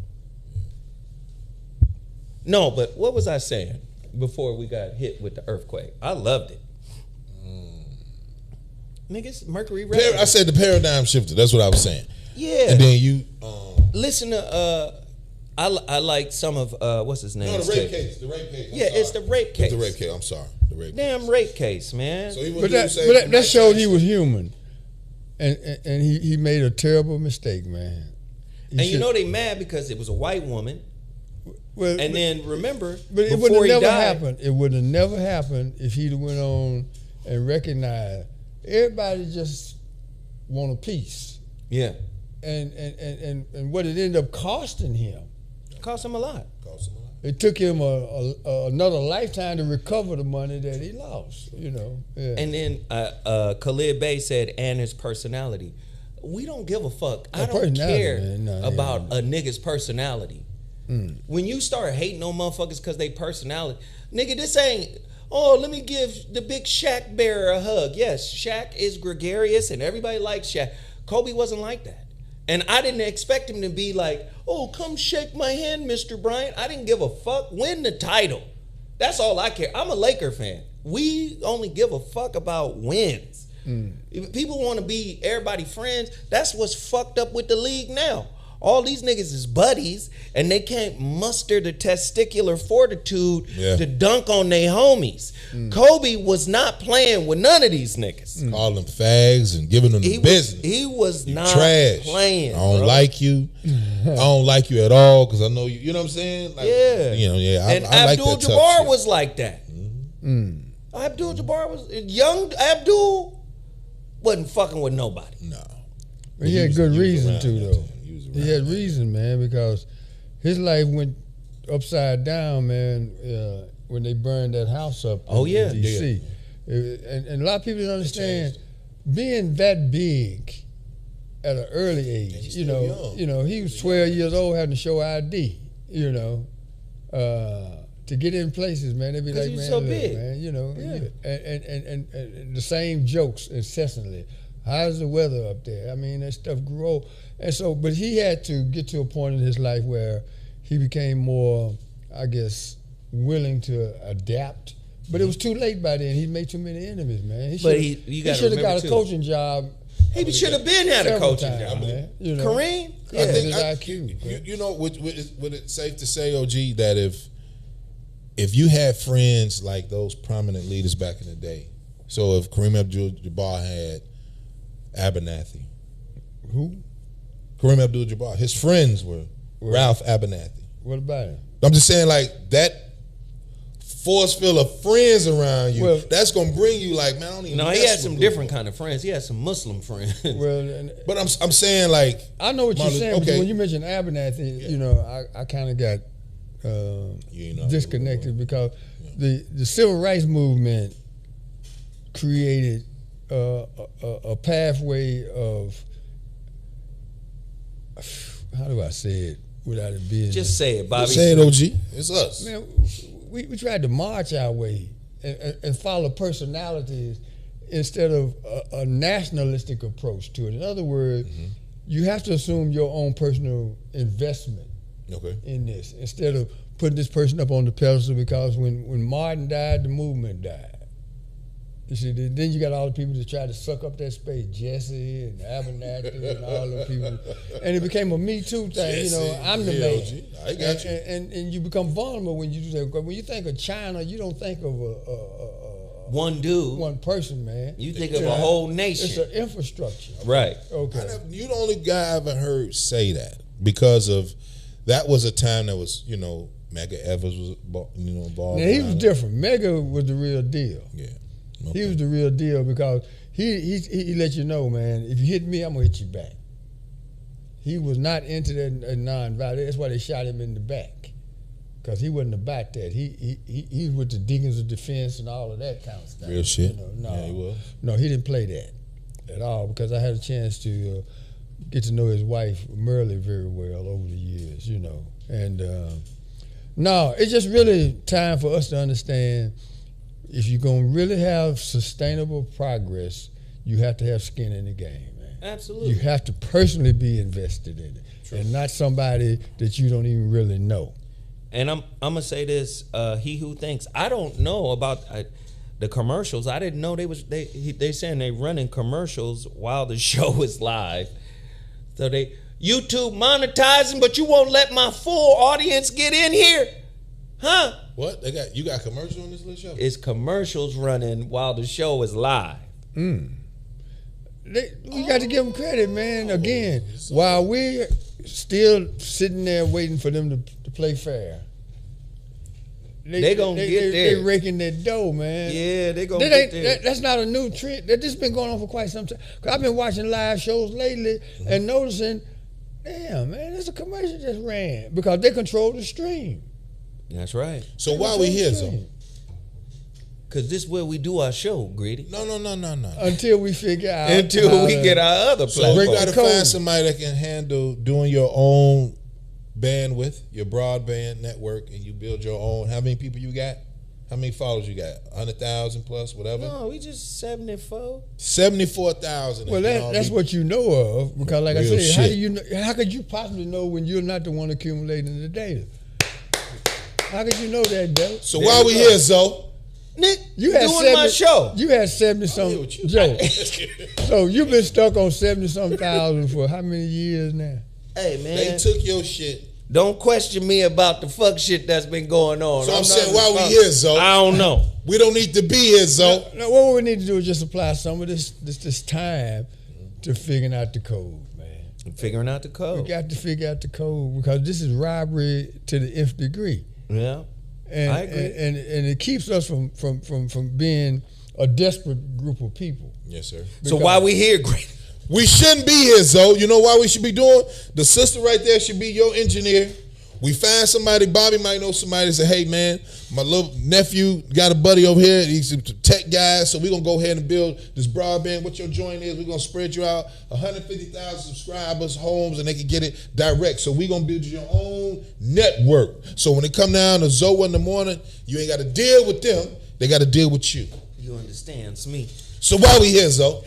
No, but what was I saying before we got hit with the earthquake? I loved it. Niggas, Mercury I Records. said the paradigm shifter. That's what I was saying. Yeah. And then you, Listen to I like some of what's his name? no, the rape case. The rape case. I'm Yeah, it's sorry. the rape case. It's the rape case. I'm sorry. The rape Damn case. rape case, man. So he But was that showed he was human, and he made a terrible mistake, man. And you know they mad because it was a white woman. well, And then remember, but it before would he have never died, happened. It would have never happened if he'd have went on and recognized. Everybody just want a piece, yeah, and what it ended up costing him. cost him a lot. Cost him a lot. It took him another lifetime to recover the money that he lost. You know. Yeah. And then Khalid Bey said, and his personality. We don't give a fuck. I don't personality, care man. No, about yeah. a nigga's personality. When you start hating on motherfuckers because they personality, nigga, this ain't. Oh, let me give the big Shaq bearer a hug. Yes, Shaq is gregarious and everybody likes Shaq. Kobe wasn't like that. And I didn't expect him to be like, oh, come shake my hand, Mr. Bryant. I didn't give a fuck. Win the title. That's all I care. I'm a Laker fan. We only give a fuck about wins. If people want to be everybody friends, that's what's fucked up with the league now. All these niggas is buddies, and they can't muster the testicular fortitude to dunk on their homies. Kobe was not playing with none of these niggas. Calling them fags and giving them the business. He was you not trash. playing. I don't like you. I don't like you at all because I know you. You know what I'm saying? Like, and I like that tough Abdul-Jabbar shit. was like that. Abdul-Jabbar was young. Abdul wasn't fucking with nobody. No. He had good reason to, that though. time. He had reason, man, because his life went upside down, man, when they burned that house up in D.C. And a lot of people don't understand being that big at an early age. You know, he was 12 years old having to show ID. You know, to get in places, man, they'd be like, man, so look, big. man, you know, and the same jokes incessantly. How's the weather up there? I mean, that stuff grew old. And so, but he had to get to a point in his life where he became more, I guess, willing to adapt. But it was too late by then. He made too many enemies, man. He should have got a coaching job. He should have been had a coaching job, man. You know? Kareem? I think his IQ. You know, would it safe to say, OG, that if you had friends like those prominent leaders back in the day, so if Kareem Abdul-Jabbar had Abernathy. Who? Kareem Abdul-Jabbar. His friends were Ralph Abernathy. What about him? I'm just saying, like, that force field of friends around you, that's going to bring you, like, man, I don't even No, he had some different kind of friends. He had some Muslim friends. But I'm saying, like... I know what you're saying, because when you mentioned Abernathy, you know, I kind of got disconnected because the civil rights movement created a pathway of, how do I say it without it being... Just say it, Bobby. Say it, OG. It's us. Man, we tried to march our way and follow personalities instead of a nationalistic approach to it. In other words, you have to assume your own personal investment in this instead of putting this person up on the pedestal, because when Martin died, the movement died. You see, then you got all the people that try to suck up that space, Jesse and Abernathy and all the people, and it became a Me Too thing. Jesse, you know, I'm the man. I got you. And you become vulnerable when you do that. When you think of China, you don't think of one dude, one person, man. You think of a whole nation. It's an infrastructure, right? Okay. You're the only guy I ever heard say that, because of that was a time that was, you know, Medgar Evers was, you know, involved. Now, he was different. Medgar was the real deal. Yeah. He was the real deal because he let you know, man, if you hit me, I'm going to hit you back. He was not into that non-violence. That's why they shot him in the back, because he wasn't about that. He was with the Deacons of Defense and all of that kind of stuff. Real shit? You know, no, yeah, he was. No, he didn't play that at all, because I had a chance to get to know his wife, Merle, very well over the years, you know. And no, it's just really time for us to understand, if you're going to really have sustainable progress, you have to have skin in the game, man. Absolutely. You have to personally be invested in it. True. And not somebody that you don't even really know. And I'm gonna say this: he who thinks. I don't know about the commercials. I didn't know they saying they running commercials while the show is live. So they YouTube monetizing, but you won't let my full audience get in here, huh? What you got commercial on this little show? It's commercials running while the show is live. We got to give them credit, man. Again, while we're still sitting there waiting for them to play fair, they gonna get there. They raking their dough, man. Yeah, they gonna get there. That's not a new trend. This has been going on for quite some time. Cause I've been watching live shows lately and noticing, damn, man, there's a commercial just ran, because they control the stream. That's right. So why we here, though? Because this is where we do our show, Greedy. No. Until we figure out. Until we get our other platform. So we got to find somebody that can handle doing your own bandwidth, your broadband network, and you build your own. How many people you got? How many followers you got? 100,000 plus, whatever. No, we just 74. 74,000. Well, that's what you know of, because like I Real said, how shit. do you know, how could you possibly know when you're not the one accumulating the data? How could you know that, Bill? So why we here, Zoe? Nick, You you had doing my show. You had 70 I'm some here with you. Joe. So you've been stuck on 70 some thousand for how many years now? Hey, man. They took your shit. Don't question me about the fuck shit that's been going on. So I'm not saying, why we responsible. here, Zoe? I don't know. We don't need to be here, Zoe. Now, what we need to do is just apply some of this time to figuring out the code, man. I'm figuring out the We code. got to figure out the code because this is robbery to the nth degree. Yeah. And, I agree. And it keeps us from being a desperate group of people. Yes, sir. So why we here, Great? We shouldn't be here, Zoe. You know why we should be doing? The sister right there should be your engineer. We find somebody, Bobby might know somebody, say, hey, man, my little nephew got a buddy over here. He's a tech guy, so we're going to go ahead and build this broadband. What your joint is, we're going to spread you out 150,000 subscribers, homes, and they can get it direct. So we're going to build you your own network. So when it come down to Zoe in the morning, you ain't got to deal with them. They got to deal with you. You understands me. So why we here, Zoe?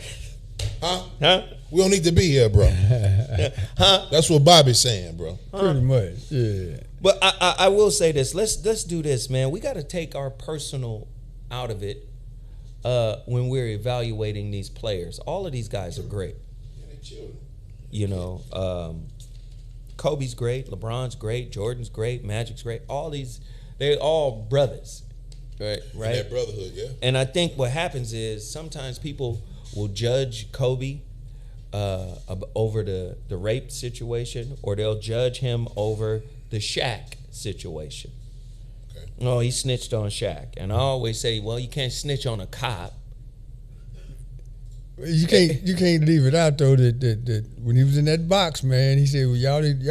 Huh? We don't need to be here, bro. Huh? That's what Bobby's saying, bro. Pretty much, yeah. But I will say this. Let's do this, man. We got to take our personal out of it when we're evaluating these players. All of these guys are great. You know, Kobe's great, LeBron's great, Jordan's great, Magic's great. All these, they're all brothers, right? And that brotherhood, yeah. And I think what happens is sometimes people will judge Kobe over the rape situation, or they'll judge him over the Shaq situation. Okay. Oh, he snitched on Shaq. And I always say, well, you can't snitch on a cop. You can't leave it out though that when he was in that box, man, he said, well, y'all didn't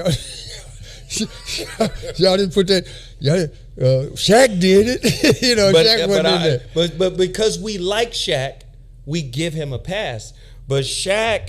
put that, Shaq did it. You know, Shaq wasn't in there. But because we like Shaq, we give him a pass. But Shaq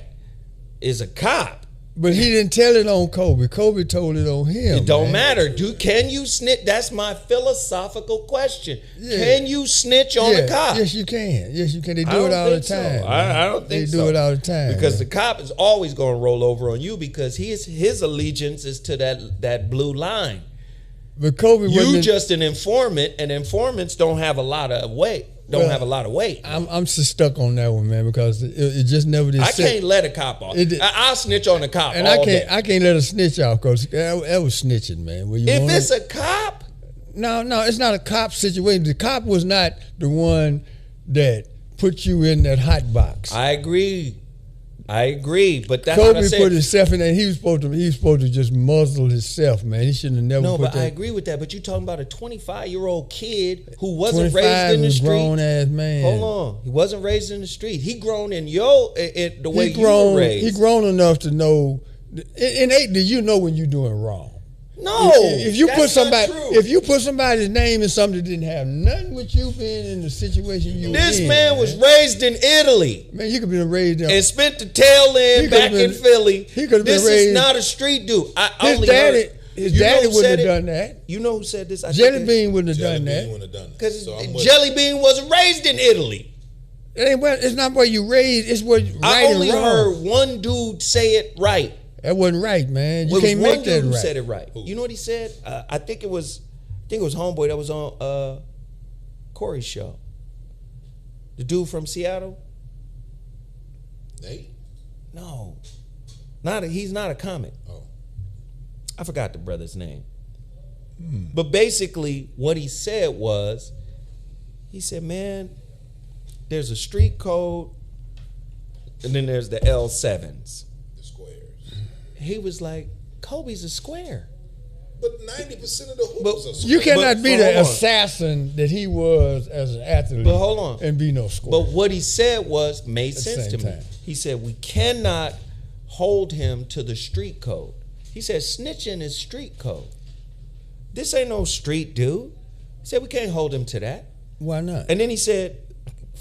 is a cop. But he didn't tell it on Kobe. Kobe told it on him. It don't man. matter, dude. Can you snitch? That's my philosophical question. Yeah. Can you snitch on a cop? Yes, you can. Yes, you can. They I do it don't all the think so. time. I don't think so. They do it all the time. Because man. the cop is always going to roll over on you because his allegiance is to that blue line. But Kobe You wasn't. just an informant, and informants don't have a lot of weight. I'm just stuck on that one, man, because it just never did. I can't let a cop off. I'll snitch on a cop. And all day. I can't let a snitch out because that was snitching, man. If it's a cop, no, it's not a cop situation. The cop was not the one that put you in that hot box. I agree. But that's Kobe what I said. put himself in there. He was supposed to just muzzle himself, man. He shouldn't have never No, put but that. I agree with that. But you're talking about a 25-year-old kid who wasn't raised 25 in the is street. grown ass man. Hold on, he wasn't raised in the street. He grown in the way He you were raised. He grown enough to know. Innately, you know when you're doing wrong. No, if you that's put somebody, not true. if you put somebody's name in something that didn't have nothing with you being in the situation you This in, man was raised in Italy man, you could be raised there. and spent the tail end He back could've in been- Philly. he could've been This raised- is not a street dude. I His only daddy, heard, his you know daddy who wouldn't said have it? done that. You know who said this? Jelly Bean wouldn't have done that. Because So Jelly Bean wasn't raised in Italy. It's not where you raised. It's what right I only and wrong. heard one dude say it right. That wasn't right, man. You Well, can't it was make one that dude who right. said it right. You know what he said? I think it was Homeboy that was on Corey's show. The dude from Seattle. Nate? No, he's not a comic. Oh. I forgot the brother's name. But basically, what he said was, he said, "Man, there's a street code, and then there's the L7s." The squares. He was like, "Kobe's a square." But 90% of the hoops But- are squares. You cannot be hold the on. assassin that he was as an athlete. But hold on. and be no score. But what he said made At the sense to same me. time. He said, we cannot hold him to the street code. He said, snitching is street code. This ain't no street dude. He said, we can't hold him to that. Why not? And then he said,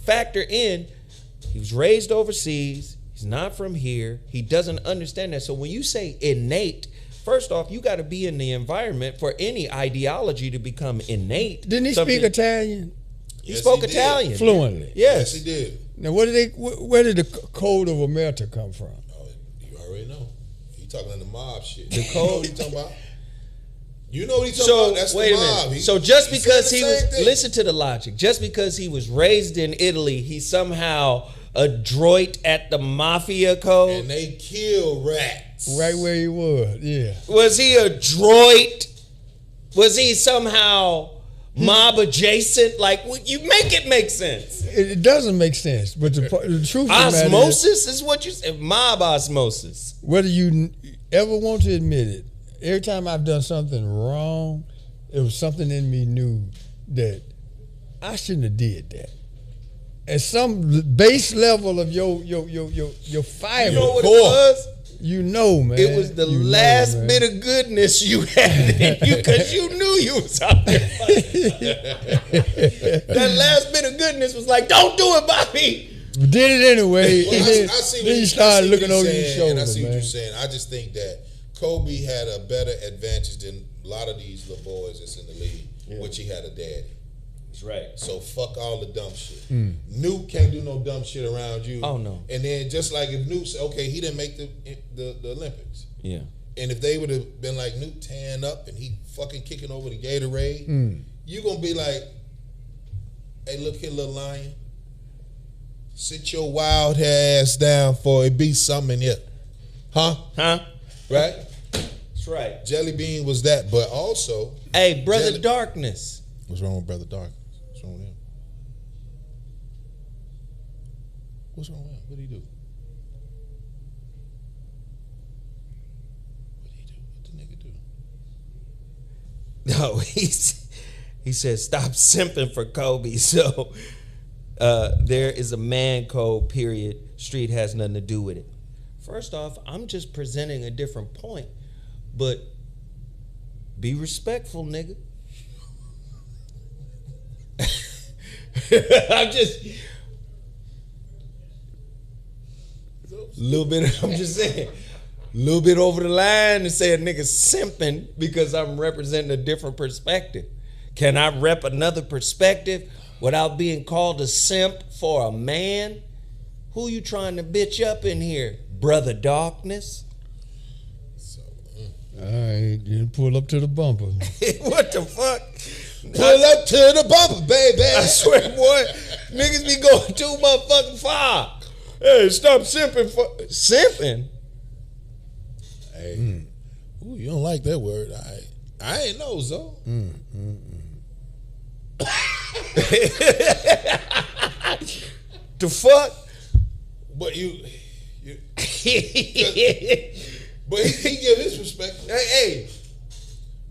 factor in, he was raised overseas. He's not from here. He doesn't understand that. So when you say innate, First off, you got to be in the environment for any ideology to become innate. Didn't he Something- speak Italian He Yes, spoke he did. Italian fluently? Yes. Yes, he did. Now, where did the Code of Omerta come from? Oh, you already know. He talking in the mob shit. The You know code- what he talking about? You know what he talking So about? That's wait the a mob. minute. So just said because the he same was thing. listen to the logic, just because he was raised in Italy, he's somehow adroit at the mafia code. And they kill rats. Right where he was, yeah. Was he adroit? Was he somehow mob adjacent? Like you make it make sense. It doesn't make sense, but the truth of the matter is, Osmosis is what you said. Mob osmosis. whether you ever want to admit it, every time I've done something wrong, it was something in me knew that I shouldn't have did that. At some base level of your fiber, You know what it Core. was? you know, man. It was the You know, last man. bit of goodness you had in you because you knew you was out there. That last bit of goodness was like, don't do it, Bobby. Did it anyway. Well, and I then, see then what you started looking what over you're your saying, shoulder, and I see what man. you're saying. I just think that Kobe had a better advantage than a lot of these little boys that's in the league, which he had a daddy. That's right. So fuck all the dumb shit. Nuke can't do no dumb shit around you. Oh, no. And then just like if Nuke said, okay, he didn't make the Olympics. Yeah. And if they would have been like Nuke tan up and he fucking kicking over the Gatorade, you gonna be like, hey, look here, little lion. Sit your wild ass down for it be something in here. Huh? Huh? Right? That's right. Jelly Bean was that, but also Hey, Brother Jelly- Darkness. what's wrong with Brother Dark? What's wrong with him? What's wrong with him? What did he do? What did he do? What the nigga do? No, he said stop simping for Kobe. So there is a man code, period. Street has nothing to do with it. First off, I'm just presenting a different point, but be respectful, nigga. I'm just little bit. I'm just saying, a little bit over the line to say a nigga simping because I'm representing a different perspective. Can I rep another perspective without being called a simp for a man? Who you trying to bitch up in here, Brother Darkness? All right, you pull up to the bumper. What the fuck? Pull up to the bumper, baby. I swear, boy, niggas be going too motherfucking far. Hey, stop simping for simping. Hey, ooh, you don't like that word? I ain't know, so. The fuck? But but he give his perspective. Hey,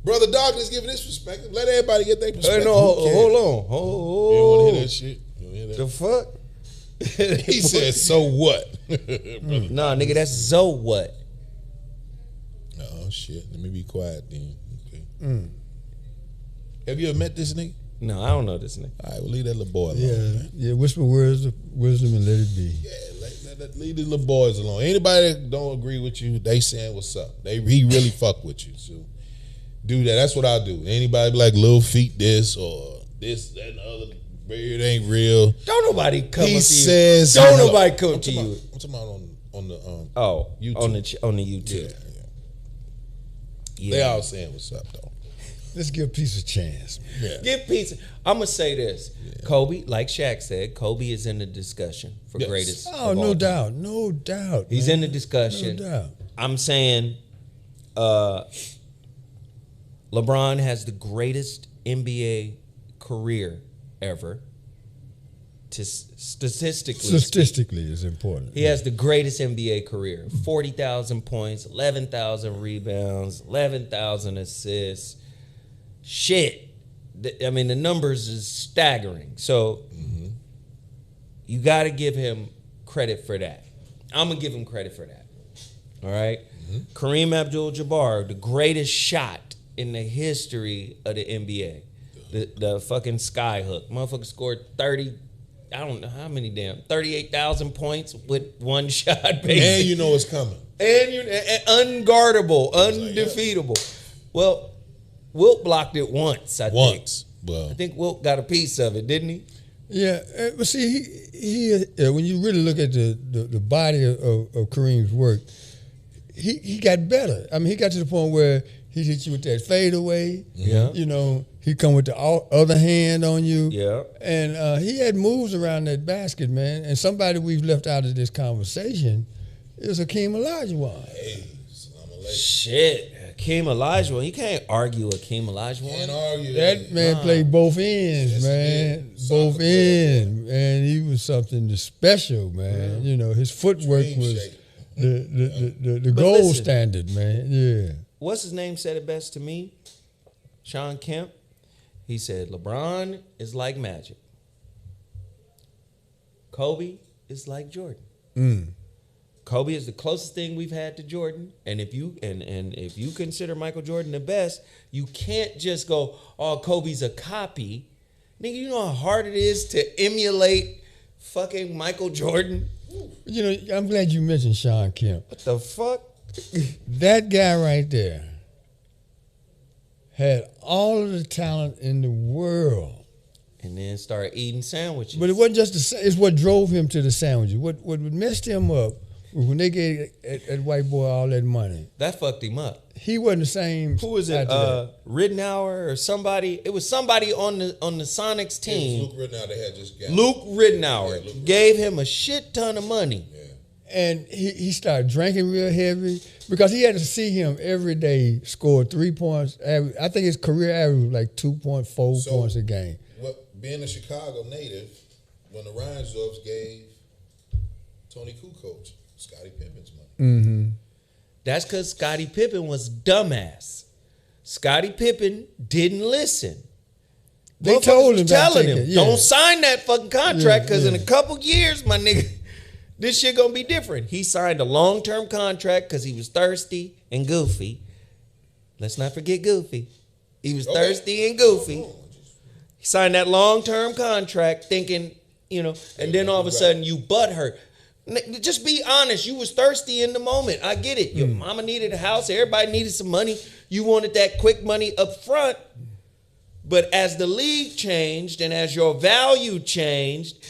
Brother Darkness giving his perspective. Let everybody get their hey, perspective. no, Who cares? hold on. You don't Hold want to hear that shit? You don't hear The that? fuck? He said, so what? Nah, nigga, that's Zoe what? Oh, shit. Let me be quiet then. Okay. Have you ever met this nigga? No, I don't know this nigga. All right, well, leave that little boy alone, Yeah, man. yeah. Whisper words of wisdom and let it be. Yeah, leave these little boys alone. Anybody that don't agree with you, they saying what's up. He really fuck with you. So do that. That's what I do. Anybody be like little feet this or this, that, and the other. It ain't real. Don't nobody come He up to you. says, Don't no. nobody come I'm to talking you. about- I'm talking about on the Oh, YouTube. on the YouTube. yeah. Yeah. They all saying what's up though. Let's give peace a chance. Yeah. Give pizza. I'm gonna say this. Kobe, like Shaq said, Kobe is in the discussion for Yes. greatest. Oh, of no all time. doubt, no doubt. He's man. in the discussion. No doubt. I'm saying LeBron has the greatest NBA career ever. Statistically, is important. He has the greatest NBA career. 40,000 points, 11,000 rebounds, 11,000 assists. Shit. I mean, the numbers is staggering. So you got to give him credit for that. I'm going to give him credit for that. All right? Kareem Abdul-Jabbar, the greatest shot in the history of the NBA. The fucking sky hook. Motherfucker scored 30, I don't know how many 38,000 points with one shot, basically. And you know it's coming. and unguardable, undefeatable. Well, Wilt blocked it once. I think Wilt got a piece of it, didn't he? Yeah, but see, he when you really look at the body of Kareem's work, he got better. I mean, he got to the point where he hit you with that fadeaway. Yeah. You know, he come with the other hand on you. Yeah. And he had moves around that basket, man. And somebody we've left out of this conversation is Hakeem Olajuwon. Hey, I'm a legend. Shit. Hakeem Olajuwon. You can't argue Hakeem Olajuwon. Can't argue That man played both ends, Yes, man. he did. Both Soccer player, ends. And he was something special, man. You know, his footwork Dream was shape. the But gold listen. standard, man. Yeah. What's his name said it best to me? Sean Kemp. He said, LeBron is like Magic. Kobe is like Jordan. Mm. Kobe is the closest thing we've had to Jordan, and if you if you consider Michael Jordan the best, you can't just go, "Oh, Kobe's a copy." Nigga, you know how hard it is to emulate fucking Michael Jordan? You know, I'm glad you mentioned Sean Kemp. What the fuck? That guy right there had all of the talent in the world. And then start eating sandwiches. But it wasn't just it's what drove him to the sandwiches. What messed him up was when they gave that white boy all that money. That fucked him up. He wasn't the same. Who was it? after that. Rittenauer or somebody? It was somebody on the Sonics It team. was Luke Rittenhour that had just got. Luke Rittenauer Yeah, Luke gave him a shit ton of money. And he started drinking real heavy because he had to see him every day score 3 points. I think his career average was like 2.4 points a game. Being a Chicago native, when the Reinsdorfs gave Tony Kukoc Scottie Pippen's money. Mm-hmm. That's because Scottie Pippen was dumbass. Scottie Pippen didn't listen. They Motherfuckers told was him telling him, yeah. don't sign that fucking contract because in Yeah. a couple years, my nigga, this shit gonna be different. He signed a long-term contract because he was thirsty and goofy. Let's not forget Goofy. He was thirsty and goofy. He signed that long-term contract thinking, and then all of a sudden you butthurt. Just be honest. You was thirsty in the moment. I get it. Your mama needed a house. Everybody needed some money. You wanted that quick money up front. But as the league changed and as your value changed,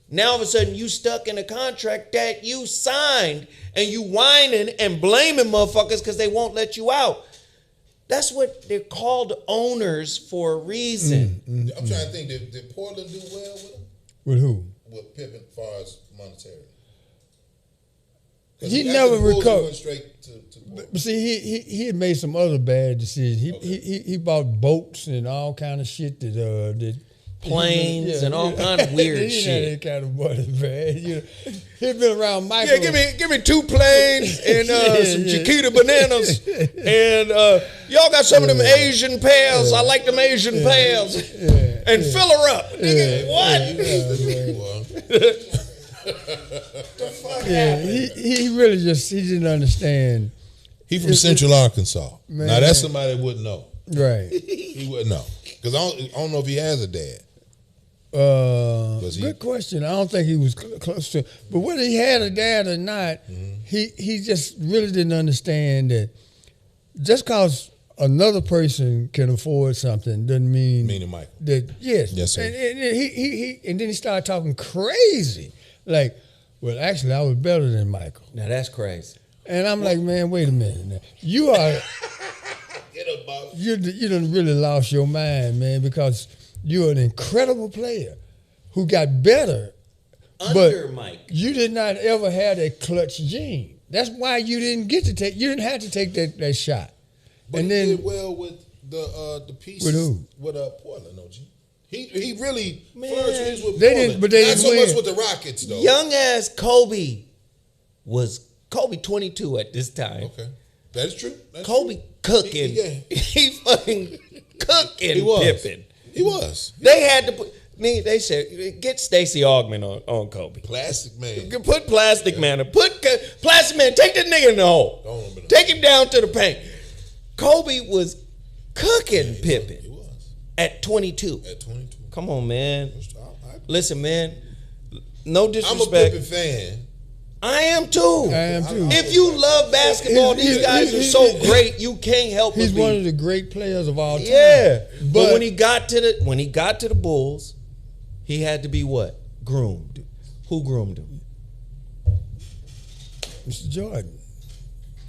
now all of a sudden you stuck in a contract that you signed and you whining and blaming motherfuckers because they won't let you out. That's what they're called owners for a reason. I'm trying to think, did Portland do well with him? With who? With Pippen as far as monetary? He never recovered. Went straight to Portland. But see, he had made some other bad decisions. He bought boats and all kind of shit that Planes and all kind of weird he shit. Had that kind of money, man. He'd been around Michael. Yeah, give me 2 planes and some Chiquita bananas. And y'all got some of them Asian pears. I like them Asian pears. And fill her up. Nigga, what? The fuck happened? He really he didn't understand. He from Central Arkansas. Man. Now that's somebody that wouldn't know. Right. He wouldn't know because I don't know if he has a dad. Good question. I don't think he was close to. But whether he had a dad or not, he just really didn't understand that just because another person can afford something doesn't mean Meaning Michael. that yes, sir. And then he started talking crazy, like, well, actually, I was better than Michael. Now that's crazy. And I'm like, man, wait a minute. Now. You are you done really lost your mind, man, because you're an incredible player who got better Under Mike. You did not ever have that clutch gene. That's why you didn't didn't have to take that shot. But and he then did well with the pieces With who? With Portland, don't you? He really Man. flourished with They Portland. didn't- but they Not didn't so win. much with the Rockets though. Young ass Kobe was 22 at this time. Okay, that is true. That's Kobe true. cooking. He fucking cooking He was. Pippen. He was They had to put. They said get Stacey Augman on Kobe. plastic man. Put Plastic Man. Plastic Man. Take that nigga in the hole. Don't remember that. Take him down to the paint. Kobe was cooking Pippen He was at 22. at 22. Come on, man. I- Listen, man. No I'm a disrespect. Pippen fan, I am too. I am too. If you love basketball, these guys are so great. You can't help but He's be. one of the great players of all time. Yeah, but But when he got to the Bulls, he had to be what? Groomed. Who groomed him? Mr. Jordan.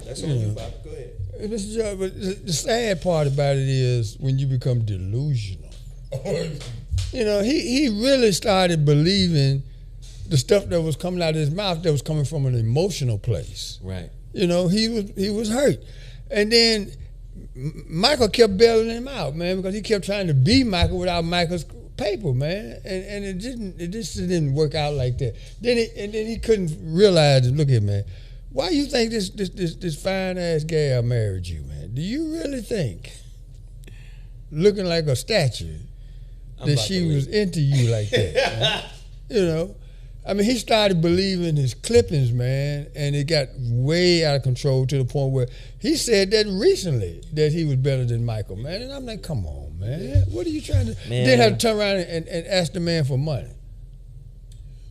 That's on you, Bobby. Go ahead. Mr. Jordan, but the sad part about it is when you become delusional. You know, he really started believing the stuff that was coming out of his mouth that was coming from an emotional place. Right. You know, he was hurt. And then Michael kept bailing him out, man, because he kept trying to be Michael without Michael's paper, man. And it just didn't work out like that. Then he couldn't realize, look here, man, why you think this fine ass gal married you, man? Do you really think, looking like a statue, that she was into you like that? Man? You know? I mean, he started believing his clippings, man, and it got way out of control to the point where he said that recently that he was better than Michael, man. And I'm like, come on, man. What are you trying to... Man. Then have to turn around and ask the man for money.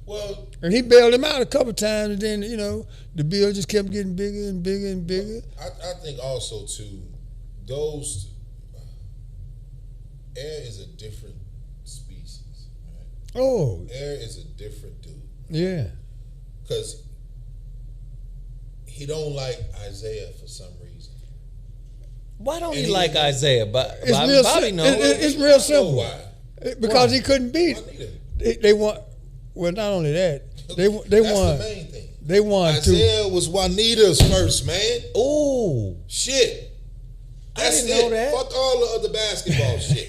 Well, and he bailed him out a couple times, and then, you know, the bill just kept getting bigger and bigger and bigger. I think also, too, those... Air is a different species, right? Oh. Air is a different dude. Yeah. Because he don't like Isaiah for some reason. Why don't And he like Isaiah? But It's Bobby, real Bobby sim- knows. it's real simple. Why? Because he couldn't beat it. They want... Well, not only that, they That's want... the main thing. They want to... Isaiah was Juanita's first, man. Ooh. Shit. That's didn't know it. that. Fuck all the other basketball shit.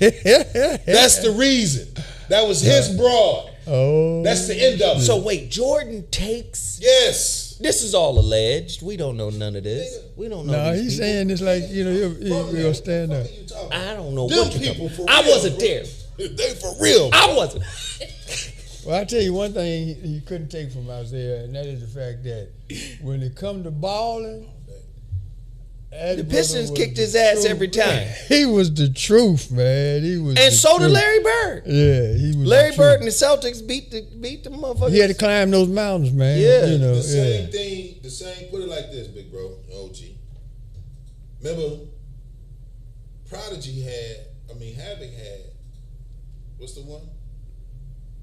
That's the reason. That was his broad. Oh. That's the end of it. So wait, Jordan takes... Yes. This is all alleged. We don't know none of this. We don't know No, these he's people. saying this like, you know, he'll stand up. I don't know Them what you're people talking for I real, wasn't bro. there. They for real. I wasn't. Well, I tell you one thing you couldn't take from Isaiah, and that is the fact that when it come to balling, The Pistons kicked his ass every time. He was the truth, man. He was. And the so did truth. Larry Bird. Yeah, he was. Larry the Bird and truth. the Celtics beat the motherfuckers. He had to climb those mountains, man. Yeah. You know, The same yeah. thing, put it like this, big bro, OG. Remember, Havoc had, what's the one?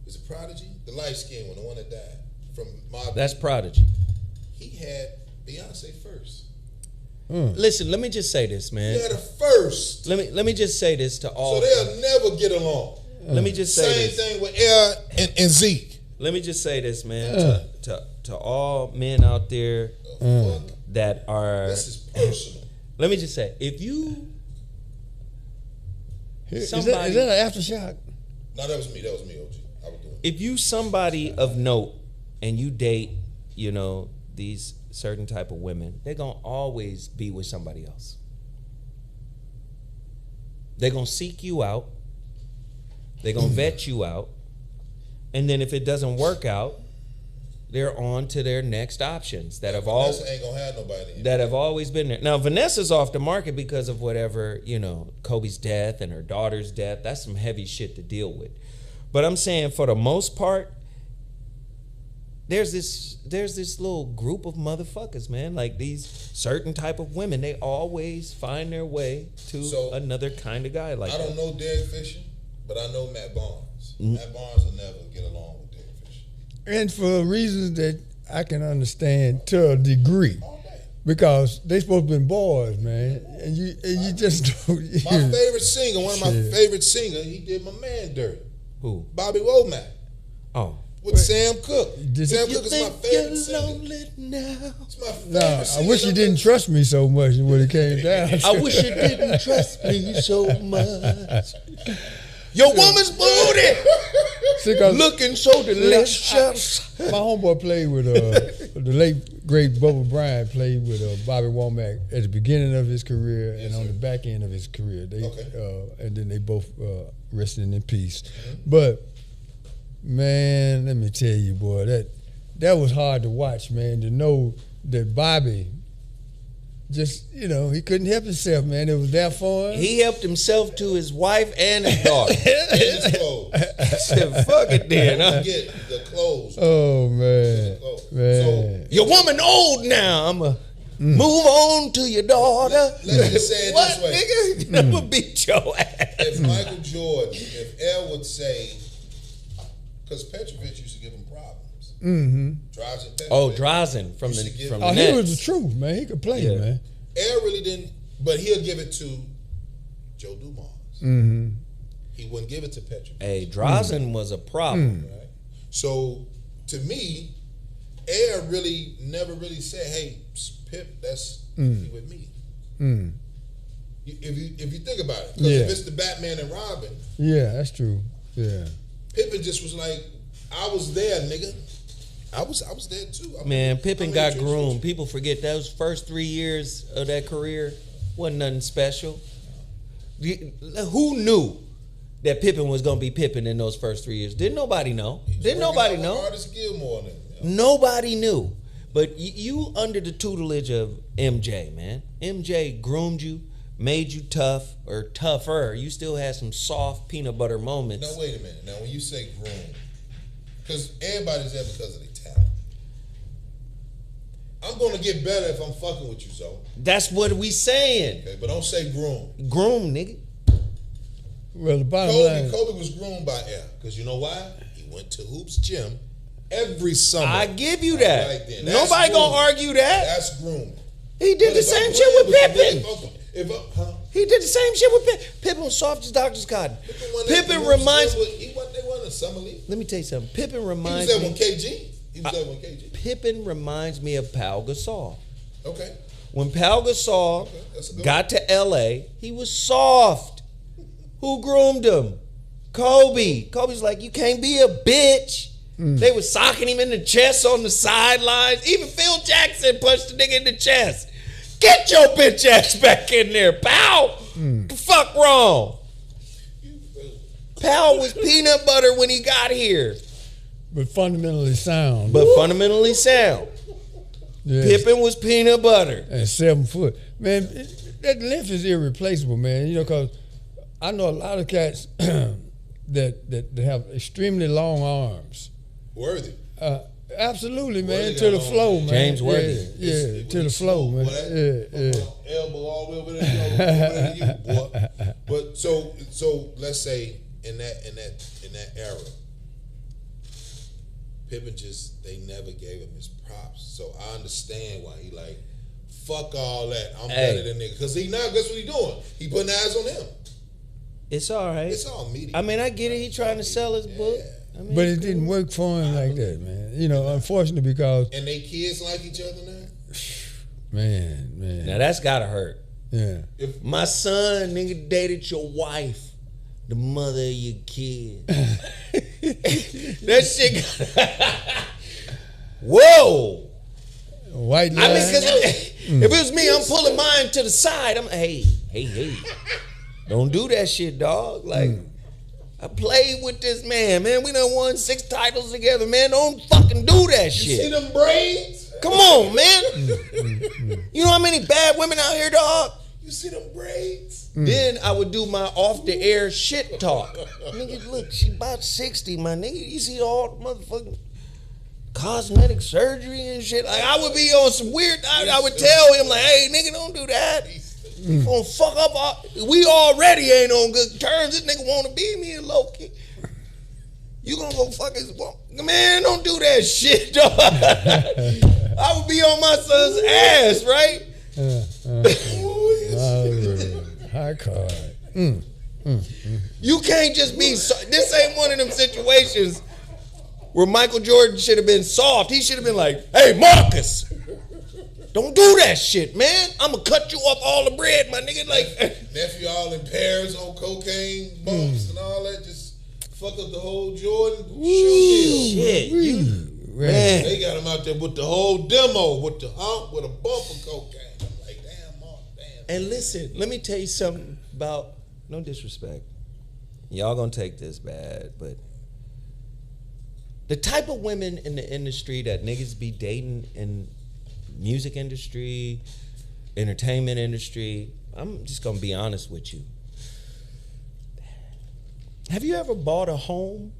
Is it Prodigy? The light skinned one, the one that died from Mob. That's Prodigy. He had Beyonce first. Listen, let me just say this, man. He had a first. Let me just say this to all. So they'll never get along. Let me just say Same this. thing with Air and Zeke. Let me just say this, man. To all men out there Fuck. that are. This is personal. Let me just say, if you Is somebody, that an aftershock? No, that was me, OG. I was doing it. if you somebody of note and you date, you know, these certain type of women, they're gonna always be with somebody else. They're gonna seek you out. They're gonna vet you out, and then if it doesn't work out, they're on to their next options that have all Vanessa ain't gonna have nobody. that have always been there. Now Vanessa's off the market because of whatever, you know, Kobe's death and her daughter's death. That's some heavy shit to deal with. But I'm saying for the most part, there's this little group of motherfuckers, man. Like these certain type of women, they always find their way to another kind of guy like I that. don't know Derek Fisher, but I know Matt Barnes. Matt Barnes will never get along with Derek Fisher. And for reasons that I can understand to a degree, All day. because they supposed to be boys, man, and you just don't. My favorite singer, one of my favorite singers, he did my man dirty. Who? Bobby Womack Oh. with Sam Cooke. Did Sam you Cooke is my favorite singer. lonely now? It's my favorite Nah, I singer. wish you didn't trust me so much when it came down. I wish you didn't trust me so much. Your woman's booty See, 'cause looking so delicious. my homeboy played with the late great Bubba Bryant played with Bobby Womack at the beginning of his career and on the back end of his career. They and then they both resting in peace. But man, let me tell you, boy, that was hard to watch, man. To know that Bobby just, he couldn't help himself, man. It was there for him. He helped himself to his wife and his daughter. And his clothes. I said, fuck it then. Huh? Get the clothes. Oh, man. So, Your woman old now. I'm a move on to your daughter. let's just say it What, this way. nigga? I'm gonna beat your ass. If Michael Jordan, if L would say, because Petrovic used to give him problems. Mm-hmm. Drazen Petrovic. Oh, Drazen from used the to give- from Oh, the he Nets. was the truth, man. He could play, Yeah. man. L really didn't, but he'll give it to Joe Dumars. Mm-hmm. He wouldn't give it to Petrovic. Hey, Drazen was a problem. Right? So, to me, Air really never really said, "Hey, Pip, that's be with me." Mm. If you think about it, because Yeah. if it's the Batman and Robin, Yeah, that's true. Yeah. Pippen just was like, "I was there, nigga. I was there too." Man, Pippen I'm got interested. groomed. People forget those first 3 years of that career wasn't nothing special. Who knew that Pippen was gonna be Pippen in those first 3 years? Didn't nobody know? He was Didn't working nobody out with know? Artist Gilmore and them, yo. Nobody knew. But you under the tutelage of MJ, man. MJ groomed you, made you tough or tougher. You still had some soft peanut butter moments. Now wait a minute. Now when you say groom, because everybody's there because of their talent. I'm gonna get better if I'm fucking with you, so That's what we saying. okay. But don't say groom. Groom, nigga. Well, the bottom line. Kobe was groomed by Air, because you know why? He went to Hoops Gym every summer. I give you that. Right then. That's Nobody gonna grooming. argue that. That's grooming. He did the same shit with Pippen. Huh? He did the same shit with Pippen. Pippen was soft as Dr. Scott. Pippen reminds. They won the summer league. Let me tell you something. Pippen He was reminds there with me. KG. He was there with KG. Pippen reminds me of Pau Gasol. Okay. When Pau Gasol Okay, that's a good got to LA, he was soft. Who groomed him? Kobe. Kobe's like, you can't be a bitch. They was socking him in the chest on the sidelines. Even Phil Jackson punched the nigga in the chest. Get your bitch ass back in there, pal. The fuck wrong? Pal was peanut butter when he got here, But fundamentally sound. but fundamentally sound. Yes. Pippen was peanut butter. And 7 foot. Man, that length is irreplaceable, man. Because I know a lot of cats that have extremely long arms. Worthy. Absolutely, man. Worthy To got the long flow, arms. man. James Worthy. Yeah, It's- to when the he flow, man. smoke, boy, Yeah. elbow all the way over there, over you, boy. But so let's say in that era, Pippen they never gave him his props. So I understand why he like, fuck all that. I'm Hey. better than nigga. Because he now, guess what he doing? He putting eyes on him. It's all right. It's all media. I mean, I get it. He trying to sell his book. I mean, But it didn't work for him like that, man. Unfortunately, because, And they kids like each other now? man. Now that's gotta hurt. Yeah. If My son, nigga, dated your wife, the mother of your kid. That shit. Whoa. White line. I mean, because if it was me, I'm pulling mine to the side. I'm hey. Don't do that shit, dog. Like, I played with this man. We done won 6 titles together, man. Don't fucking do that you see shit. them braids? Come on, man. You know how many bad women out here, dog? You see them braids? Then I would do my off the air shit talk. Nigga, look, she about 60, my nigga. You see all the motherfucking cosmetic surgery and shit. Like, I would be on some weird. I would tell him like, hey, nigga, don't do that. You gonna fuck up. We already ain't on good terms. This nigga want to be me and Loki. You gonna go fuck his man? Don't do that shit, dog. I would be on my son's ass, right? High card. You can't just be. This ain't one of them situations where Michael Jordan should have been soft. He should have been like, "Hey, Marcus, don't do that shit, man. I'm gonna cut you off all the bread, my nigga." Like, Nephew all in Paris on cocaine bumps and all that, just fuck up the whole Jordan shoe deal. shit, man. They got him out there with the whole demo, with the hump, with a bump of cocaine. I'm like, damn, Mark, damn. And listen, let me tell you something about, no disrespect. Y'all gonna take this bad, but the type of women in the industry that niggas be dating in music industry, entertainment industry. I'm just gonna be honest with you. Have you ever bought a home?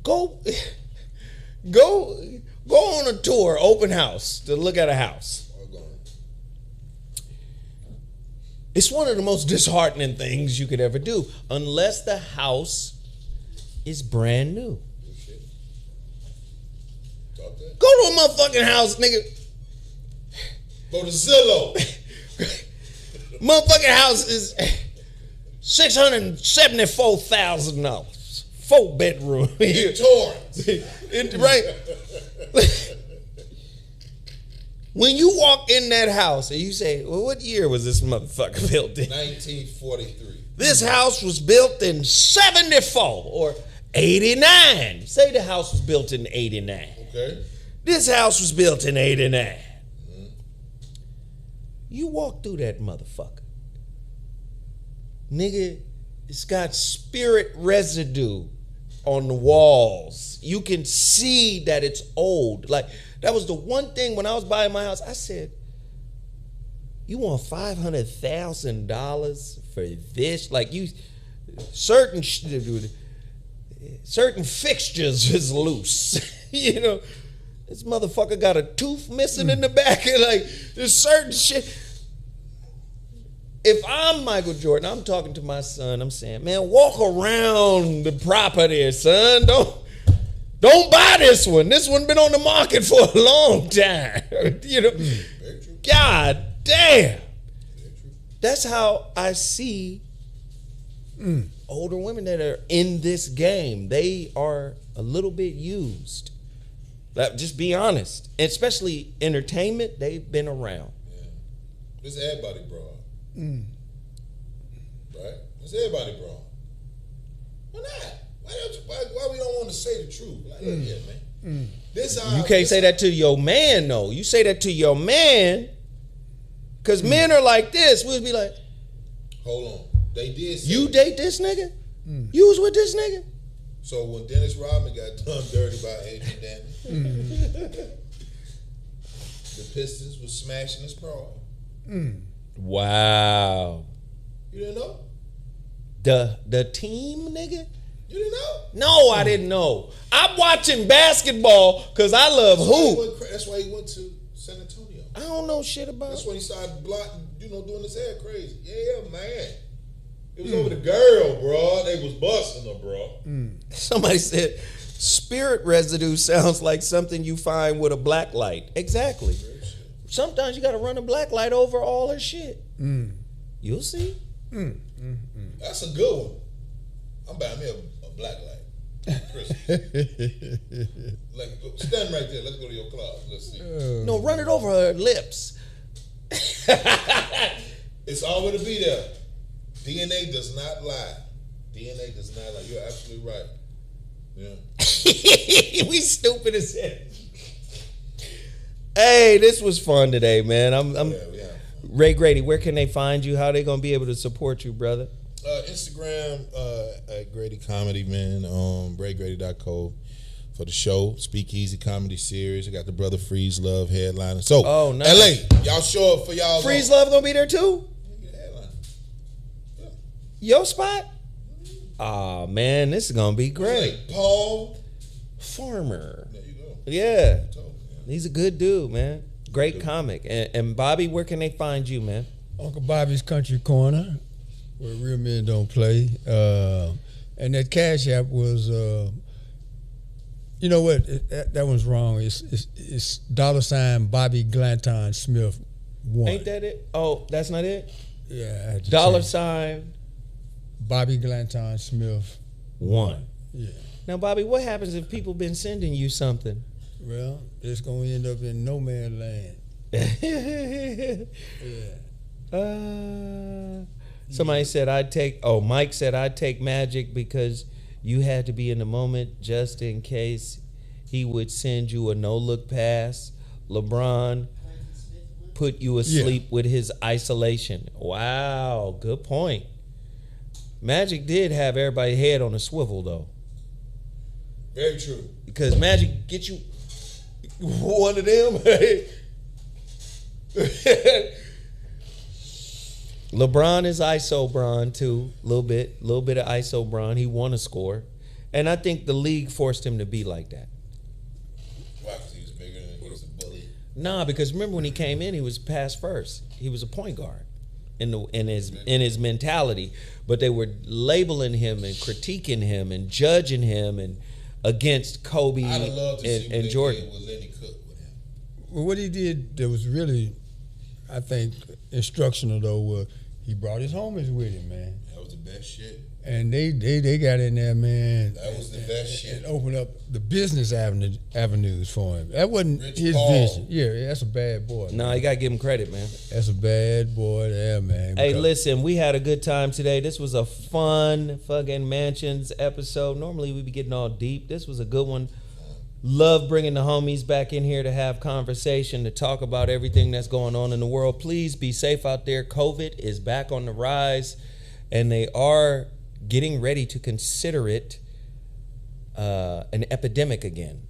Go on a tour, open house, to look at a house. It's one of the most disheartening things you could ever do, unless the house is brand new. Go to a motherfucking house, nigga. Go to Zillow. Motherfucking house is $674,000. 4 bedroom. In Torrance. Right. When you walk in that house and you say, well, what year was this motherfucker built in? 1943. This house was built in 74 or 89. Say the house was built in 89. Okay. This house was built in 89. Mm-hmm. You walk through that motherfucker. Nigga, it's got spirit residue on the walls. You can see that it's old. Like, that was the one thing when I was buying my house. I said, you want $500,000 for this? Like, you, certain fixtures is loose. You know, this motherfucker got a tooth missing in the back. Like, there's certain shit. If I'm Michael Jordan, I'm talking to my son. I'm saying, man, walk around the property, son. Don't buy this one. This one been on the market for a long time. You know, God damn. That's how I see older women that are in this game. They are a little bit used. Just be honest. Especially entertainment, they've been around. Yeah. It's everybody broad. Right? It's everybody broad. Why not? Why we don't want to say the truth? Like, look here, man. This you can't say that to your man, though. You say that to your man, because men are like this. We'll be like, hold on. They did say you date this nigga? You was with this nigga? So when Dennis Rodman got done dirty by Adrian Dantley, the Pistons was smashing his bra. Wow. You didn't know? The team, nigga? You didn't know? No, I didn't know. I'm watching basketball because I love hoop. That's why he went to San Antonio. I don't know shit about That's when he started blocking, doing his hair crazy. Yeah, man. It was over the girl, bro. They was busting her, bro. Somebody said, spirit residue sounds like something you find with a black light. Exactly. Sometimes you got to run a black light over all her shit. You'll see. That's a good one. I'm buying me a black light. Like, stand right there. Let's go to your closet. Let's see. No, run it over her lips. It's always to be there. DNA does not lie. DNA does not lie. You're absolutely right. Yeah. We stupid as hell. Hey, this was fun today, man. I'm Ray Grady. Where can they find you? How are they gonna be able to support you, brother? Instagram at Grady Comedy, man. RayGrady.co for the show. Speakeasy Comedy Series. I got the Brother Freeze Love headliner. So, nice. LA, y'all show up for y'all. Freeze Love gonna be there too? Your spot? Oh man, this is gonna be great. Like Paul Farmer. There you go. Yeah. He's a good dude, man. Great comic. And Bobby, where can they find you, man? Uncle Bobby's Country Corner, where real men don't play. And that Cash App was, you know what? That one's wrong. It's $ Bobby Glanton Smith 1. Ain't that it? Oh, that's not it? Yeah. I had to $ Bobby Glanton Smith 1. Yeah. Now, Bobby, what happens if people been sending you something? Well, it's going to end up in no man land. Yeah. Somebody said Mike said I'd take Magic because you had to be in the moment just in case he would send you a no-look pass. LeBron put you asleep with his isolation. Wow, good point. Magic did have everybody's head on a swivel, though. Very true. Because Magic get you One of them. LeBron is ISO Bron too, a little bit of ISO Bron. He won a score, and I think the league forced him to be like that. Why? Because he was bigger and he was a bully. Nah, because remember when he came in, he was pass first. He was a point guard in his mentality, but they were labeling him and critiquing him and judging him and against Kobe I'd have loved to see what and they Jordan. did with Lenny Cook with him. Well, what he did that was really, I think, instructional though was he brought his homies with him, man. That was the best shit. And they got in there, man. That was the best shit. And opened up the business avenues for him. That wasn't Rich his Paul. vision. Yeah, that's a bad boy. Nah, you gotta give him credit, man. That's a bad boy there, man. Hey, because- listen, we had a good time today. This was a fun fucking Mansions episode. Normally we be getting all deep. This was a good one. Love bringing the homies back in here to have conversation, to talk about everything that's going on in the world. Please be safe out there. COVID is back on the rise, and they are getting ready to consider it an epidemic again.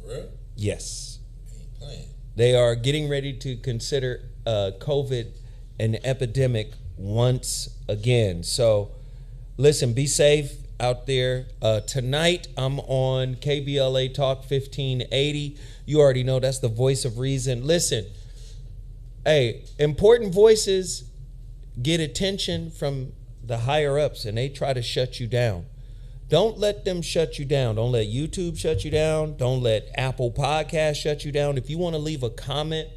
For real? Yes. Ain't playing. They are getting ready to consider COVID an epidemic once again. So, listen, be safe out there. Tonight, I'm on KBLA Talk 1580. You already know that's the voice of reason. Listen, hey, important voices get attention from the higher ups, and they try to shut you down. Don't let them shut you down. Don't let YouTube shut you down. Don't let Apple Podcasts shut you down. If you want to leave a comment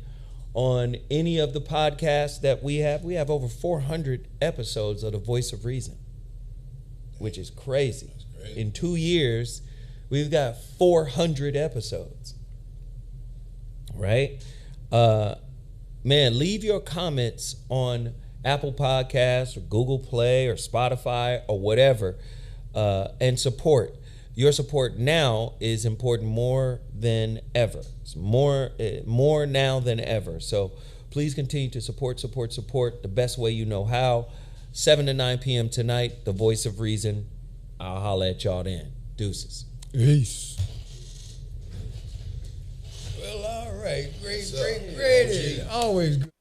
on any of the podcasts that we have over 400 episodes of The Voice of Reason, which is crazy. That's crazy. In 2 years, we've got 400 episodes, right? Man, leave your comments on Apple Podcasts or Google Play or Spotify or whatever, and support. Your support now is important more than ever. It's more now than ever. So please continue to support the best way you know how. 7 to 9 p.m. tonight, The Voice of Reason. I'll holler at y'all then. Deuces. Peace. Well, all right. Great. What's up? Always good.